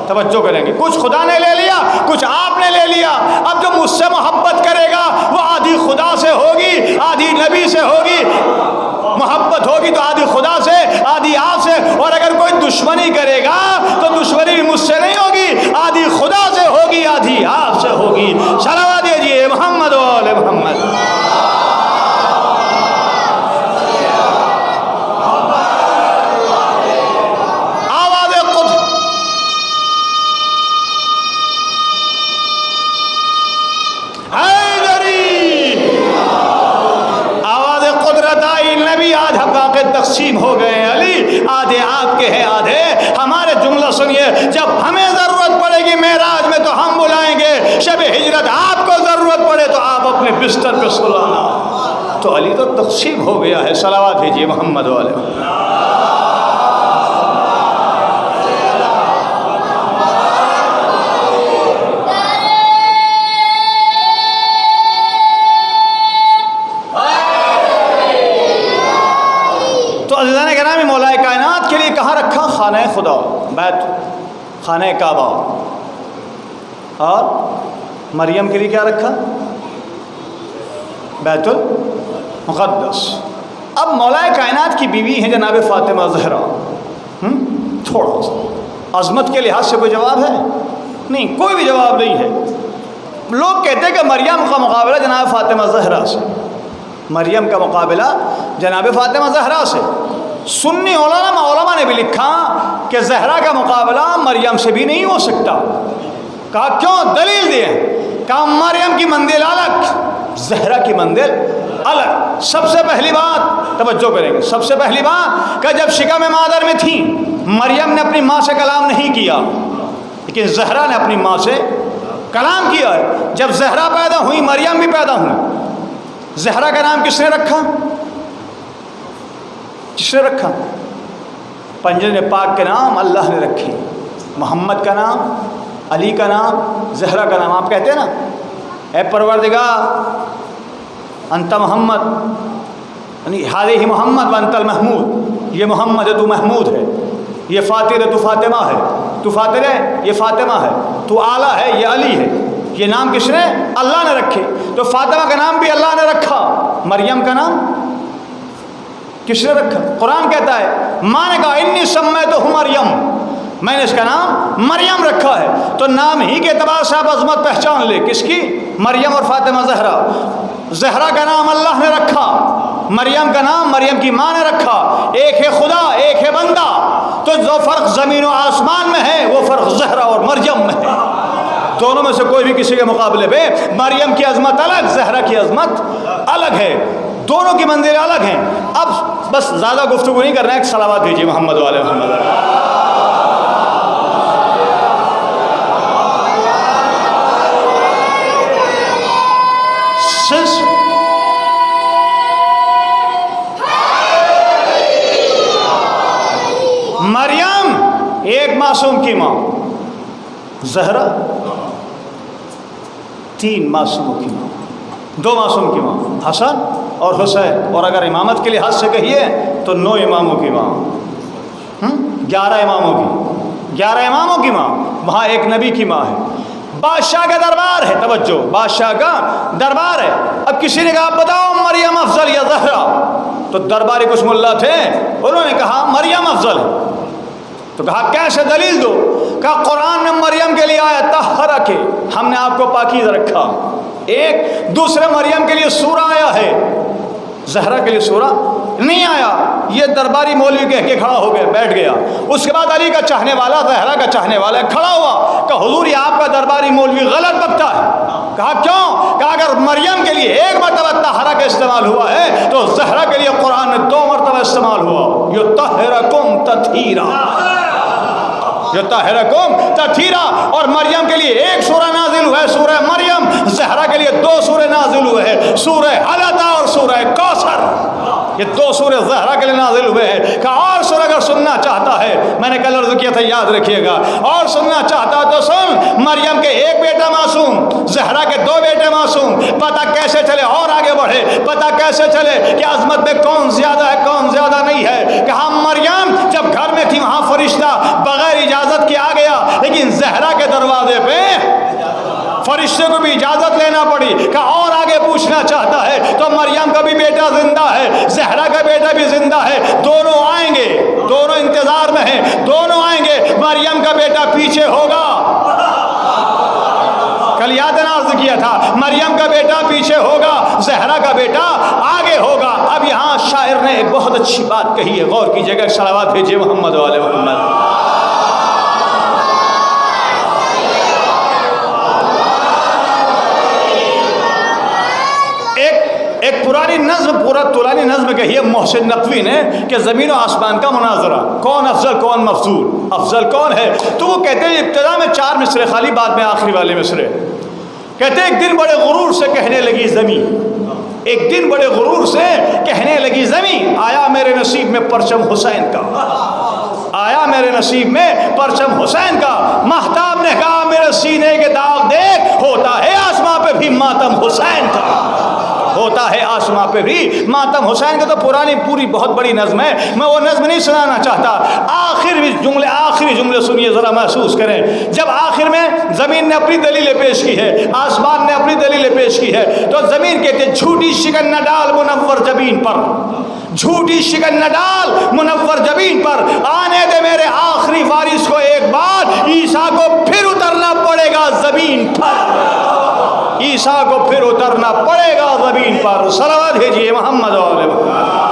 توجہ کریں گے، کچھ خدا نے لے لیا، کچھ آپ نے لے لیا۔ اب جو مجھ سے محبت کرے گا وہ آدھی خدا سے ہوگی، آدھی نبی سے ہوگی، محبت ہوگی تو آدھی خدا سے، آدھی آپ سے، اور اگر کوئی دشمنی کرے گا تو دشمنی بھی مجھ سے نہیں ہوگی، آدھی خدا سے ہوگی، آدھی آپ سے ہوگی۔ صلوات دیجیے محمد و آل محمد۔ تقسیم ہو گئے علی، آدھے آپ کے ہیں، آدھے ہمارے۔ جملہ سنیے، جب ہمیں ضرورت پڑے گی معراج میں تو ہم بلائیں گے، شب ہجرت آپ کو ضرورت پڑے تو آپ اپنے بستر پہ سلانا۔ تو علی تو تقسیم ہو گیا ہے۔ صلوات بھیجیے محمد والے۔ مولا کائنات کے لیے کہاں رکھا؟ خانہ خدا، بیت، خانہ کعبہ۔ اور مریم کے لیے کیا رکھا؟ بیت المقدس۔ اب مولا کائنات کی بیوی ہیں جناب فاطمہ زہرا، تھوڑا سا عظمت کے لحاظ سے کوئی جواب ہے؟ نہیں، کوئی بھی جواب نہیں ہے۔ لوگ کہتے ہیں کہ مریم کا مقابلہ جناب فاطمہ زہرا سے، مریم کا مقابلہ جناب فاطمہ زہرا سے۔ سنی علماء نے بھی لکھا کہ زہرا کا مقابلہ مریم سے بھی نہیں ہو سکتا۔ کہا کیوں؟ دلیل دیں۔ کہا مریم کی منزل الگ، زہرا کی منزل الگ۔ سب سے پہلی بات توجہ کریں گے، سب سے پہلی بات کہ جب شکم مادر میں تھیں، مریم نے اپنی ماں سے کلام نہیں کیا، لیکن زہرا نے اپنی ماں سے کلام کیا ہے. جب زہرا پیدا ہوئی مریم بھی پیدا ہوئی. زہرا کا نام کس نے رکھا؟ کس نے رکھا؟ پنجر پاک کے نام اللہ نے رکھے. محمد کا نام، علی کا نام، زہرا کا نام. آپ کہتے ہیں نا اے پروردگار انت محمد، یعنی ہذہ محمد وانت المحمود، یہ محمد ہے تو محمود ہے، یہ فاطر ہے تو فاطمہ ہے، تو فاطر ہے یہ فاطمہ ہے، تو اعلیٰ ہے یہ علی ہے. یہ نام کس نے؟ اللہ نے رکھے. تو فاطمہ کا نام بھی اللہ نے رکھا. مریم کا نام کس نے رکھا؟ قرآن کہتا ہے ماں نے کہا انی سمیتہ مریم، میں نے اس کا نام مریم رکھا ہے. تو نام ہی کے اعتبار سے آپ عظمت پہچان لے. کس کی؟ مریم اور فاطمہ زہرا. زہرا کا نام اللہ نے رکھا، مریم کا نام مریم کی ماں نے رکھا. ایک ہے خدا، ایک ہے بندہ. تو جو فرق زمین و آسمان میں ہے وہ فرق زہرا اور مریم میں ہے. دونوں میں سے کوئی بھی کسی کے مقابلے پہ مریم کی عظمت الگ، زہرا کی عظمت الگ ہے. دونوں کی منزلیں الگ ہیں. اب بس زیادہ گفتگو نہیں کرنا ہے. ایک صلوات بھیجیے محمد والے محمد. مریم ایک معصوم کی ماں، زہرا تین معصوموں کی ماں، دو معصوم کی ماں حسن اور حسین. اور اگر امامت کے لحاظ سے کہیے تو 9 اماموں کی ماں، 11 اماموں کی، 11 اماموں کی ماں. وہاں ایک نبی کی ماں ہے. بادشاہ کا دربار ہے. توجہ، بادشاہ کا دربار ہے. اب کسی نے کہا بتاؤ مریم افضل یا زہرا؟ تو درباری کچھ ملا تھے، انہوں نے کہا مریم افضل ہے. تو کہا کیسے؟ دلیل دو. کہا قرآن میں مریم کے لیے آیا طہرک، ہم نے آپ کو پاکیزہ رکھا. ایک دوسرے مریم کے لیے سورہ آیا ہے، زہرا کے لیے سورہ نہیں آیا. یہ درباری مولوی کہہ کے کھڑا ہو گیا، بیٹھ گیا. اس کے بعد علی کا چاہنے والا، زہرا کا چاہنے والا کھڑا ہوا کہ حضور یہ آپ کا درباری مولوی غلط بکتا ہے. کہا کیوں؟ کہا اگر مریم کے لیے ایک مرتبہ طہرا کا استعمال ہوا ہے تو زہرا کے لیے قرآن میں 2 مرتبہ استعمال ہوا. یطہرکم تطہیرا، یطہرکم تطہیرا. اور مریم کے لیے ایک سورہ نازل ہوا ہے سورہ مریم. زہرا کے لیے 2 سورے نازل ہوئے ہیں، سورہ حلقہ اور سورہ کوثر. یہ 2 سورے زہرا کے لیے نازل ہوئے ہیں. کہ اور سورہ اگر سننا چاہتا ہے، میں نے کل عرض کیا تھا یاد رکھیے گا، اور سننا چاہتا تو سن. مریم کے ایک بیٹا معصوم، زہرا کے 2 بیٹے معصوم. پتہ کیسے چلے اور آگے بڑھے، پتہ کیسے چلے کہ عظمت میں کون زیادہ ہے کون زیادہ نہیں ہے. کہ ہم مریم جب گھر میں تھی وہاں فرشتہ بغیر اجازت کے آ گیا، لیکن زہرا کے دروازے پہ فرشتے کو بھی اجازت لینا پڑی. کہ اور آگے پوچھنا چاہتا ہے تو مریم کا بھی بیٹا زندہ ہے، زہرا کا بیٹا بھی زندہ ہے. دونوں آئیں گے، دونوں انتظار میں ہیں، دونوں آئیں گے. مریم کا بیٹا پیچھے ہوگا. کل یاد عرض کیا تھا مریم کا بیٹا پیچھے ہوگا، زہرا کا بیٹا آگے ہوگا. اب یہاں شاعر نے ایک بہت اچھی بات کہی ہے، غور کیجیے گا. صلوات بھیجیے محمد والے محمد. ایک پرانی نظم کہی ہے محسن نقوی نے کہ زمین و آسمان کا مناظرہ، کون افضل کون مفضول، افضل کون ہے. تو وہ کہتے ہیں ابتدا میں 4 مصرے خالی، بعد میں آخری والے مصرے. کہتے ہیں ایک دن بڑے غرور سے کہنے لگی زمین، ایک دن بڑے غرور سے کہنے لگی زمین، آیا میرے نصیب میں پرچم حسین کا، آیا میرے نصیب میں پرچم حسین کا. مہتاب نے کہا میرے سینے کے داغ دیکھ، ہوتا ہے آسماں پہ بھی ماتم حسین کا، ہوتا ہے آسماں پہ بھی ماتم حسین کا. تو پرانی پوری بہت بڑی نظم ہے، میں وہ نظم نہیں سنانا چاہتا. آخری جملے سنیے ذرا، محسوس کریں. جب آخر میں زمین نے اپنی دلیلیں پیش کی ہے، آسمان نے اپنی دلیلیں پیش کی ہے، تو زمین کہتے ہیں جھوٹی شکن نہ ڈال منور جبین پر، جھوٹی شکن نہ ڈال منور جبین پر. آنے دے میرے آخری وارث کو ایک بار، عیسیٰ کو پھر اترنا پڑے گا زمین پر، عیسیٰ کو پھر اترنا پڑے گا زمین پر. صلوات بھیجیے محمد علیہ وسلم.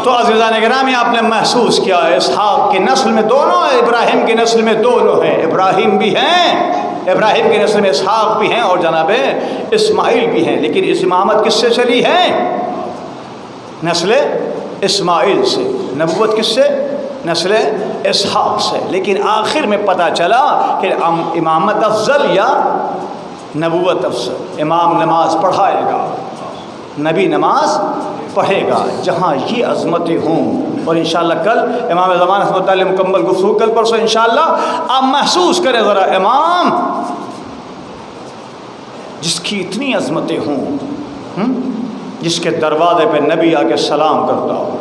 تو عزیزان گرامی آپ نے محسوس کیا ہے اسحاق کی نسل میں دونوں ہیں، ابراہیم کی نسل میں دونوں ہیں. ابراہیم بھی ہیں ابراہیم کی نسل میں اسحاق بھی ہیں اور جناب اسماعیل بھی ہیں، لیکن اس امامت کس سے چلی ہے؟ نسل اسماعیل سے۔ نبوت کس سے؟ نسل اسحاق سے۔ لیکن آخر میں پتہ چلا کہ امامت افضل یا نبوت افضل؟ امام نماز پڑھائے گا، نبی نماز پڑھے گا، جہاں یہ عظمتیں ہوں۔ اور انشاءاللہ کل امام زمان رحمۃ اللہ مکمل گفتگو، کل پرسوں انشاءاللہ آپ محسوس کریں ذرا امام جس کی اتنی عظمتیں ہوں، جس کے دروازے پہ نبی آ کے سلام کرتا ہو،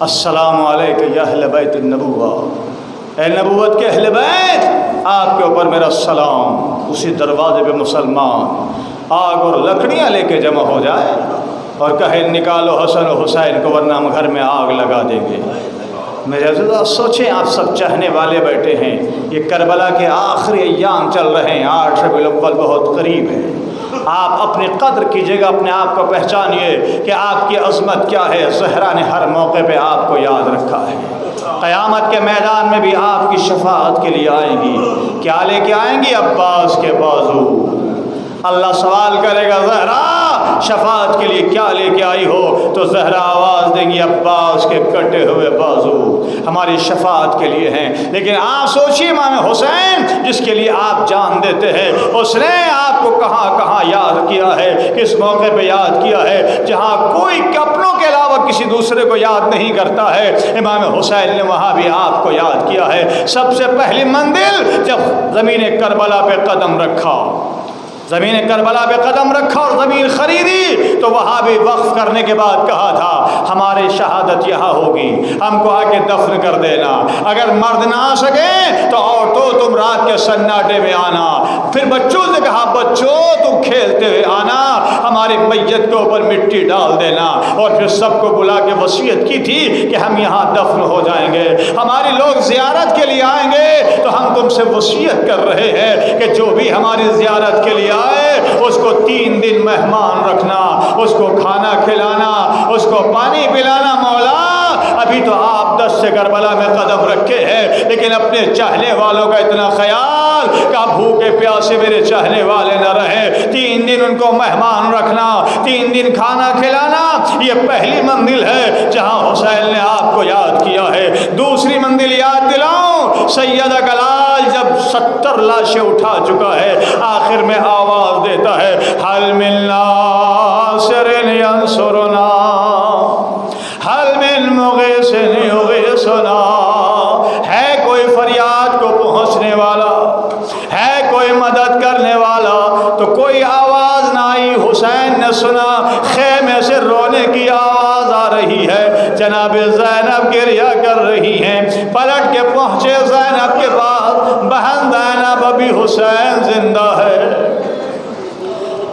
السلام علیکم یا اہل بیت النبوہ، اے نبوت کے اہل بیت آپ کے اوپر میرا سلام۔ اسی دروازے پہ مسلمان آگ اور لکڑیاں لے کے جمع ہو جائے اور کہے نکالو حسن و حسین کو ورنہ ہم گھر میں آگ لگا دیں گے۔ میرے عزیزہ سوچیں، آپ سب چاہنے والے بیٹھے ہیں، یہ کربلا کے آخری ایام چل رہے ہیں، 8 ربیع الاول بہت قریب ہے۔ آپ اپنی قدر کیجیے گا، اپنے آپ کو پہچانیے کہ آپ کی عظمت کیا ہے۔ زہرا نے ہر موقع پہ آپ کو یاد رکھا ہے۔ قیامت کے میدان میں بھی آپ کی شفاعت کے لیے آئیں گی۔ کیا لے کے آئیں گی؟ عباس کے بازو۔ اللہ سوال کرے گا، زہرا شفاعت کے لیے کیا لے کے آئی ہو؟ تو زہرا آواز دیں گی، عباس کے کٹے ہوئے بازو ہماری شفاعت کے لیے ہیں۔ لیکن آپ سوچیے، امام حسین جس کے لیے آپ جان دیتے ہیں، اس نے آپ کو کہاں کہاں یاد کیا ہے، کس موقع پہ یاد کیا ہے؟ جہاں کوئی اپنوں کے علاوہ کسی دوسرے کو یاد نہیں کرتا ہے، امام حسین نے وہاں بھی آپ کو یاد کیا ہے۔ سب سے پہلی منزل جب زمین کربلا پہ قدم رکھا، زمین کربلا پہ قدم رکھا اور زمین خریدی، تو وہاں بھی وقف کرنے کے بعد کہا تھا ہماری شہادت یہاں ہوگی، ہم کو آ کے دفن کر دینا۔ اگر مرد نہ آ سکیں تو عورتوں تم رات کے سناٹے میں آنا۔ پھر بچوں سے کہا بچوں تم کھیلتے ہوئے آنا، ہماری میت کے اوپر مٹی ڈال دینا۔ اور پھر سب کو بلا کے وصیت کی تھی کہ ہم یہاں دفن ہو جائیں گے، ہمارے لوگ زیارت کے لیے آئیں گے تو ہم تم سے وصیت کر رہے ہیں کہ جو بھی ہماری زیارت کے لیے آئے اس کو 3 دن مہمان رکھنا، اس کو کھانا کھلانا، اس کو پانی پلانا۔ مولا ابھی تو آپ 10 سے کربلا میں قدم رکھے ہیں، لیکن اپنے چاہنے والوں کا اتنا خیال کہ بھوکے پیاسے میرے چاہنے والے نہ رہے۔ 3 دن ان کو مہمان رکھنا، 3 دن کھانا کھلانا، یہ پہلی منزل ہے جہاں حسین نے آپ کو یاد کیا ہے۔ دوسری منزل یاد دلاؤں، سیدہ کلال جب 70 لاشیں اٹھا چکا ہے، آخر میں آواز دیتا ہے حل من ناصر ینصرنا، حل من مغیث یغیثنا، ہے کوئی فریاد کو پہنچنے والا، ہے کوئی مدد کرنے والا؟ تو کوئی آواز نہ آئی۔ حسین نے سنا خیمے سے رونے کی آواز آ رہی ہے، جناب زینب گریہ کر رہی ہیں۔ پلٹ کے پہنچے زینب کے پاس، بہن زینب ابھی حسین زندہ ہے،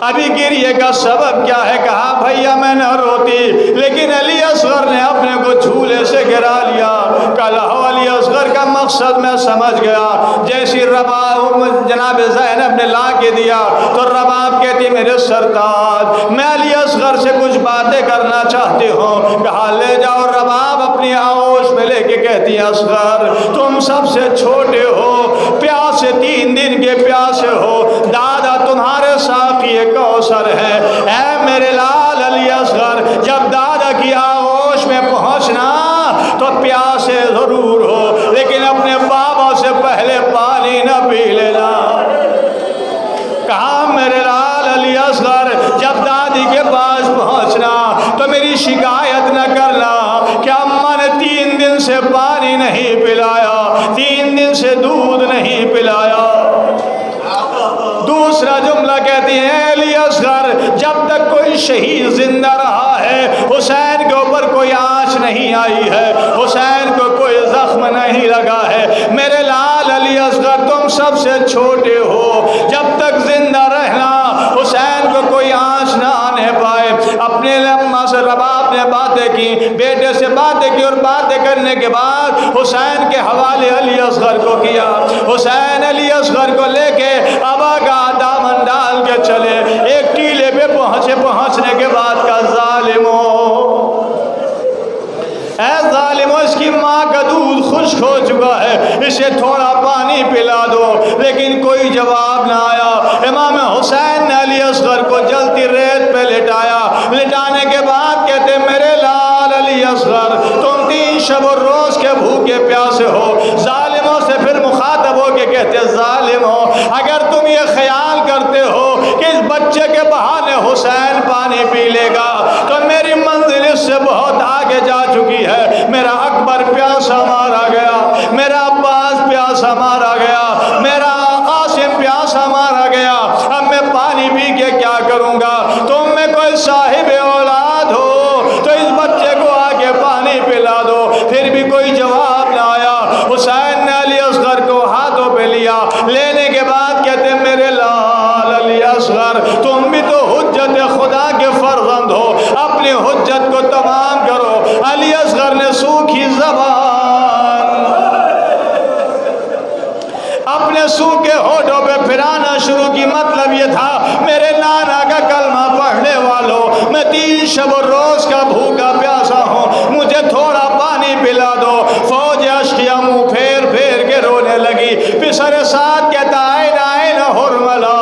ابھی گریے کا سبب کیا ہے؟ کہا بھیا میں نہ روتی، لیکن علی اصغر نے اپنے کو جھولے سے گرا لیا۔ کہا علی اصغر کا مقصد میں سمجھ گیا۔ جیسی رباب جناب زینب نے لا کے دیا تو رباب کہتی میرے سرتاج میں علی اصغر سے کچھ باتیں کرنا چاہتی ہوں۔ کہا لے جاؤ۔ رباب اپنی آغوش میں لے کے کہتی اصغر تم سب سے چھوٹے ہو، پیاسے 3 دن کے پیاسے ہو، دادا تمہارے ساقی کوثر ہے۔ اے میرے لال علی اصغر جب دادا کی آغوش میں پہنچنا تو پیاسے ضرور ہو، لیکن اپنے بابا سے پہلے پانی نہ پی لینا۔ کہا میرے لال علی اصغر جب دادی کے پاس پہنچنا تو میری شکایت نہ کرنا کہ اماں نے 3 دن سے پانی نہیں پلایا، 3 دن سے دودھ نہیں پلایا۔ دوسرا جملہ کہتی ہیں علی اصغر جب تک کوئی شہید زندہ رہا ہے، حسین کے اوپر کوئی آنچ نہیں آئی ہے، حسین کو کوئی زخم نہیں لگا ہے۔ میرے لال علی اصغر تم سب سے چھوٹے ہو، جب تک زندہ رہنا حسین کو کوئی آنچ نہ آنے پائے۔ اپنے اماں سے رباب نے باتیں کی، بیٹے سے باتیں کی، اور باتیں کرنے کے بعد حسین کے حوالے علی اصغر کو کیا۔ حسین علی اصغر کو لے کے ابا کا دامن ڈال کے چلے۔ ایک ٹیلے پہ پہنچنے کے بعد کا ظالمو، اے ظالمو اس کی ماں کا دودھ خشک ہو چکا ہے، اسے تھوڑا پانی پلا دو، لیکن کوئی جواب جواب نہ آیا، امام حسین نے علی اصغر کو جلتی ریت پہ لٹایا، لٹانے کے بعد کہتے میرے لال علی اصغر تم 3 شب و روز کے بھوکے پیاسے ہو۔ ظالموں سے پھر مخاطب ہو کے کہتے ظالموں، اگر تم یہ خیال کرتے ہو کہ اس بچے کے بہانے حسین پانی پی لے گا تو میری منزل اس سے بہت آگے جا چکی ہے۔ میرا اکبر پیاسا مارا گیا، میرا عباس پیاسا مارا گیا، میرا قاسم پیاسا مارا گیا، اب میں پانی پی کے کیا کروں گا؟ تم میں کوئی صاحب اولاد ہو تو اس بچے کو آگے پانی پلا دو۔ پھر بھی کوئی جواب نہ آیا۔ حسین نے علی اصغر کو ہاتھوں پہ لیا، لینے کے بعد کہتے میرے لال علی اصغر تم بھی تو حجت خدا کے فرزند ہو، اپنی حجت کو تمام کرو۔ علی اصغر نے سوکھی زبان اپنے سوکھے ہونٹوں پہ پھرانا شروع کی۔ مطلب یہ تھا میرے نانا کا کلمہ پڑھنے والوں، میں 3 شب و روز کا بھوکا پیاسا ہوں، مجھے تھوڑا پانی پلا دو۔ فوج اشقیہ منہ پھیر پھیر کے رونے لگی۔ پسر ساتھ کہتا آئین آئین حرملہ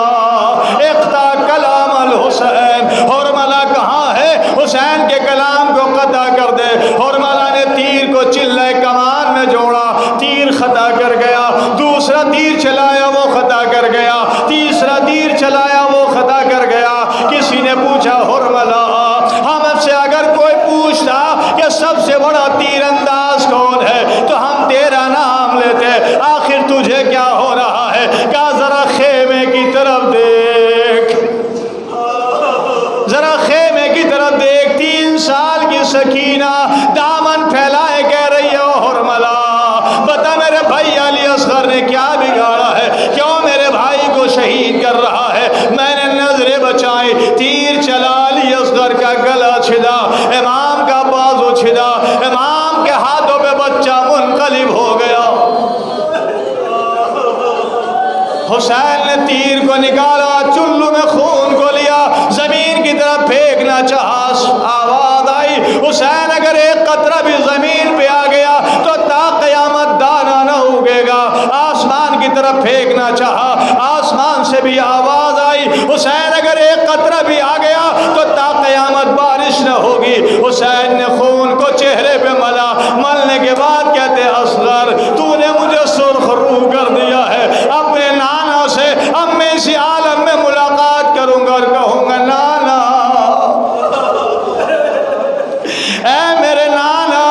اقطع کلام الحسین، حرملہ کہاں ہے؟ حسین کے کلام کو قطع کر دے۔ حرملہ نے تیر کو چلے کمان میں جوڑا، تیر خطا کر گیا، دوسرا تیر چلایا وہ خطا کر گیا، تیسرا تیر چلایا وہ خطا کر گیا۔ کسی نے پوچھا حرملہ ہم سے اگر کوئی پوچھتا کہ سب سے بڑا تیر انداز کون ہے تو ہم تیرا نام لیتے، آخر تجھے کیا ہو رہا ہے؟ کہا ذرا خیمے کی طرف دیکھ، ذرا خیمے کی طرف دیکھ۔ 3 سال کی سکینہ دامن پھیلائے کہہ رہی ہے حرملہ بتا میرے بھائی علی اصغر نے کیا بگاڑا ہے؟ کیوں میرے بھائی کو شہید کر رہا ہے؟ میں نے نظریں بچائی، تیر چلا، علی اصغر کا گلا چھدا، امام کا بازو چھدا، امام کے ہاتھوں پہ بچہ منقلب ہو گیا۔ حسین نے تیر کو نکالا، چلو میں خون کو لیا، زمین کی طرف پھینکنا چاہا، آواز آئی حسین اگر ایک قطرہ بھی زمین پہ آ گیا تو تا قیامت دانا نہ اگے گا۔ آسمان کی طرف پھینکنا چاہا، آسمان سے بھی آواز آئی حسین اگر ایک قطرہ بھی آ گیا تو تا قیامت بارش نہ ہوگی۔ حسین نے خون کو چہرے پہ ملا، ملنے کے بعد کہتے اصغر تو نے مجھے سرخ رو کر دیا ہے، اپنے نانا سے اب میں اسی عالم میں ملاقات کروں گا اور کہوں گا نانا اے میرے نانا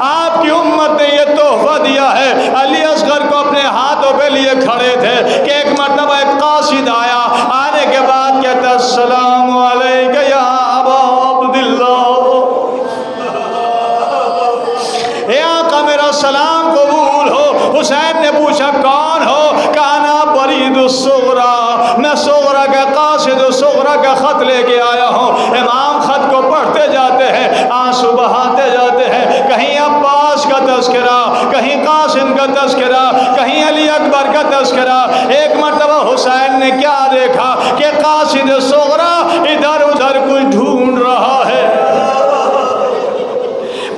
آپ کی امت نے یہ تحفہ دیا ہے۔ علی اصغر کو اپنے ہاتھوں پہ لیے کھڑے تھے کہ ایک مرتبہ ایک قاصد آیا، آنے کے بعد کہتا السلام علیکم یا ابا عبداللہ، اے آقا میرا سلام قبول ہو۔ حسین نے پوچھا کون ہو؟ کہا نا برید الصغرا، میں صغرا کا قاصد صغرا کا خط لے کے آیا ہوں۔ امام خط کو پڑھتے جاتے ہیں، آنسو بہاتے جاتے ہیں، کہیں عباس کا تذکرہ، کہیں قاسم کا تذکرہ، کہیں علی اکبر کا تذکرہ۔ ایک مرتبہ حسین نے کیا دیکھا کہ قاصد صغرا ادھر ادھر کوئی ڈھونڈ رہا ہے۔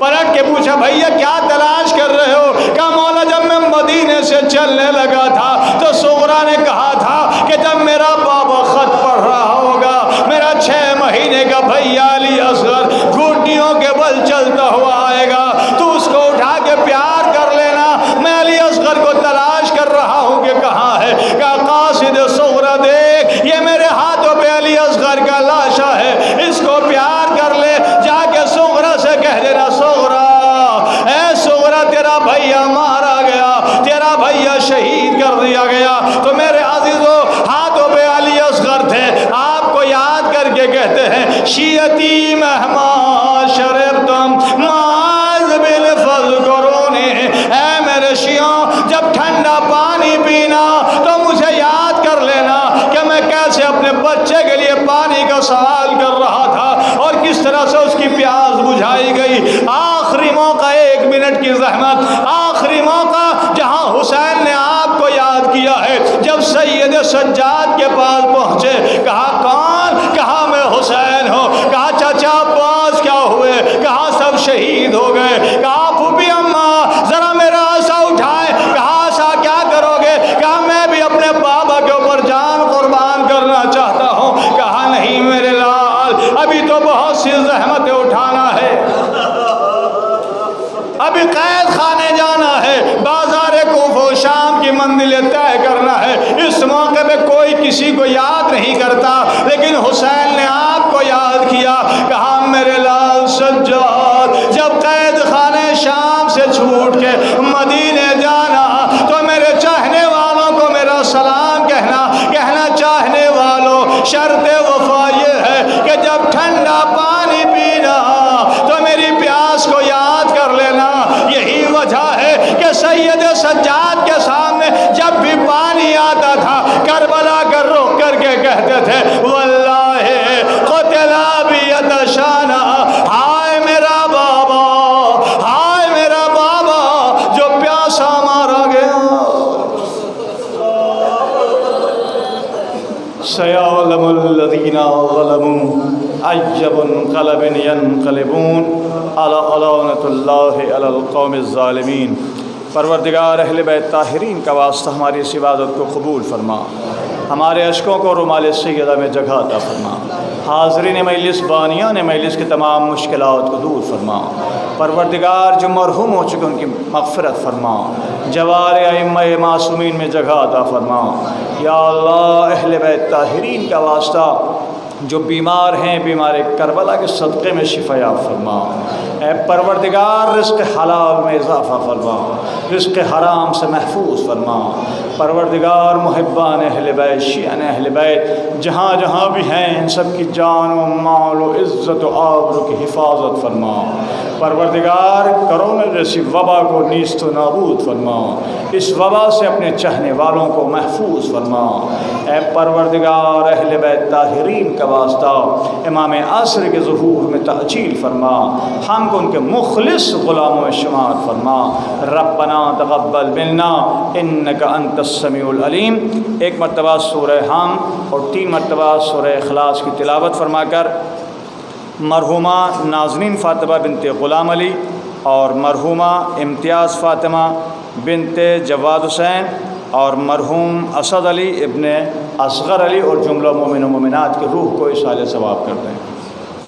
پلٹ کے پوچھا بھیا کیا تلاش کر رہے ہو؟ کہا مولا جب میں مدینے سے چلنے لگا تھا تو صغرا نے کہا تھا کہ جب میرا بابا خط پڑھ رہا ہوگا، میرا 6 مہینے کا بھیا علی اصغر گھٹنوں کے بل چلتا ہوا آئے گا، تو اس کو اٹھا کے پیار کر لینا۔ میں علی اصغر کو تلاش کر رہا ہوں کہ کہاں ہے۔ کہا قاصد صغرا دیکھ یہ میرے ہاتھوں پہ علی اصغر کا لاشا ہے، اس کو پیار کر لے، جا کے صغرا سے کہہ دینا صغرا اے صغرا تیرا بھیا مارا گیا، تیرا بھیا شہید کر دیا گیا۔ تو میرے عزیزو ہاتھوں پہ علی اصغر تھے، آپ کو یاد کر کے کہتے ہیں شیعتی مہما شربتم معاذ بالفضل کرونی، اے میرے شیعوں جب ٹھنڈا پانی پینا تو مجھے یاد کر لینا کہ میں کیسے اپنے بچے کے لیے پانی کا سوال کر رہا تھا اور کس طرح سے اس کی پیاس بجھائی گئی۔ آخری موقع 1 منٹ کی زحمت، آخری موقع جہاں حسین نے آپ کو یاد کیا ہے، جب سید سجاد کے پاس پہنچے، کہا کون؟ کہا میں حسین ہوں۔ کہا چچا عباس کیا ہوئے؟ کہا سب شہید ہو گئے۔ کہا پھوپھی اماں ذرا میرا عصا اٹھائے۔ کہا عصا کیا کرو گے؟ کہا میں بھی اپنے بابا کے اوپر جان ابھی قید خانے جانا ہے، بازار کوفہ و شام کی منزلیں طے کرنا ہے۔ اس موقع پہ کوئی کسی کو یاد نہیں کرتا، لیکن حسین نے آپ کو یاد کیا، کہا میرے لال سجاد جب قید خانے شام سے چھوٹ کے مدینے جانا تو میرے چاہنے والوں کو میرا سلام کہنا چاہنے والوں، شرط وفا یہ ہے کہ جب ٹھنڈا پانی پینا تو میری پیاس کو یاد کر لینا۔ یہی وجہ ہے کہ سید سجاد کے سامنے جب بھی پانی آتا تھا کربلا کر روک کر کے کہتے تھے واللہ قتل ابیت شانہ، ہائے میرا بابا، ہائے میرا بابا جو پیاسا مارا گیا۔ سیعلم الذین ظلموا ای منقلب ینقلبون الا لعنۃ اللہ علی القوم الظالمین۔ پروردگار اہل بیت طاہرین کا واسطہ ہماری اس عبادت کو قبول فرما، ہمارے اشکوں کو رومال سیدہ میں جگہ عطا فرما، حاضرین مجلس بانیان مجلس کی تمام مشکلات کو دور فرما۔ پروردگار جو مرحوم ہو چکے ان کی مغفرت فرما، جوار ائمہ معصومین میں جگہ عطا فرما۔ یا اللہ اہل بیت طاہرین کا واسطہ جو بیمار ہیں بیمار کربلا کے صدقے میں شفا یاب فرما۔ اے پروردگار رزق حلال میں اضافہ فرما، رزق حرام سے محفوظ فرما۔ پروردگار محبان اہل بیت، شیعان اہل بیت جہاں جہاں بھی ہیں ان سب کی جان و مال و عزت و آبرو کی حفاظت فرما۔ پروردگار کرونا جیسی وبا کو نیست و نابود فرما، اس وبا سے اپنے چاہنے والوں کو محفوظ فرما۔ اے پروردگار اہل بیت طاہرین کا واسطہ امام عصر کے ظہور میں تعجیل فرما، ہم کو ان کے مخلص غلاموں میں شمار فرما۔ ربنا تقبل منا انک انت السمیع العلیم۔ ایک مرتبہ سورہ حم اور 3 مرتبہ سورہ اخلاص کی تلاوت فرما کر مرحومہ نازنین فاطمہ بنت غلام علی اور مرحومہ امتیاز فاطمہ بنت جواد حسین اور مرحوم اسد علی ابن اصغر علی اور جملہ مومن و مومنات کی روح کو اصالہ ثواب کر دیں۔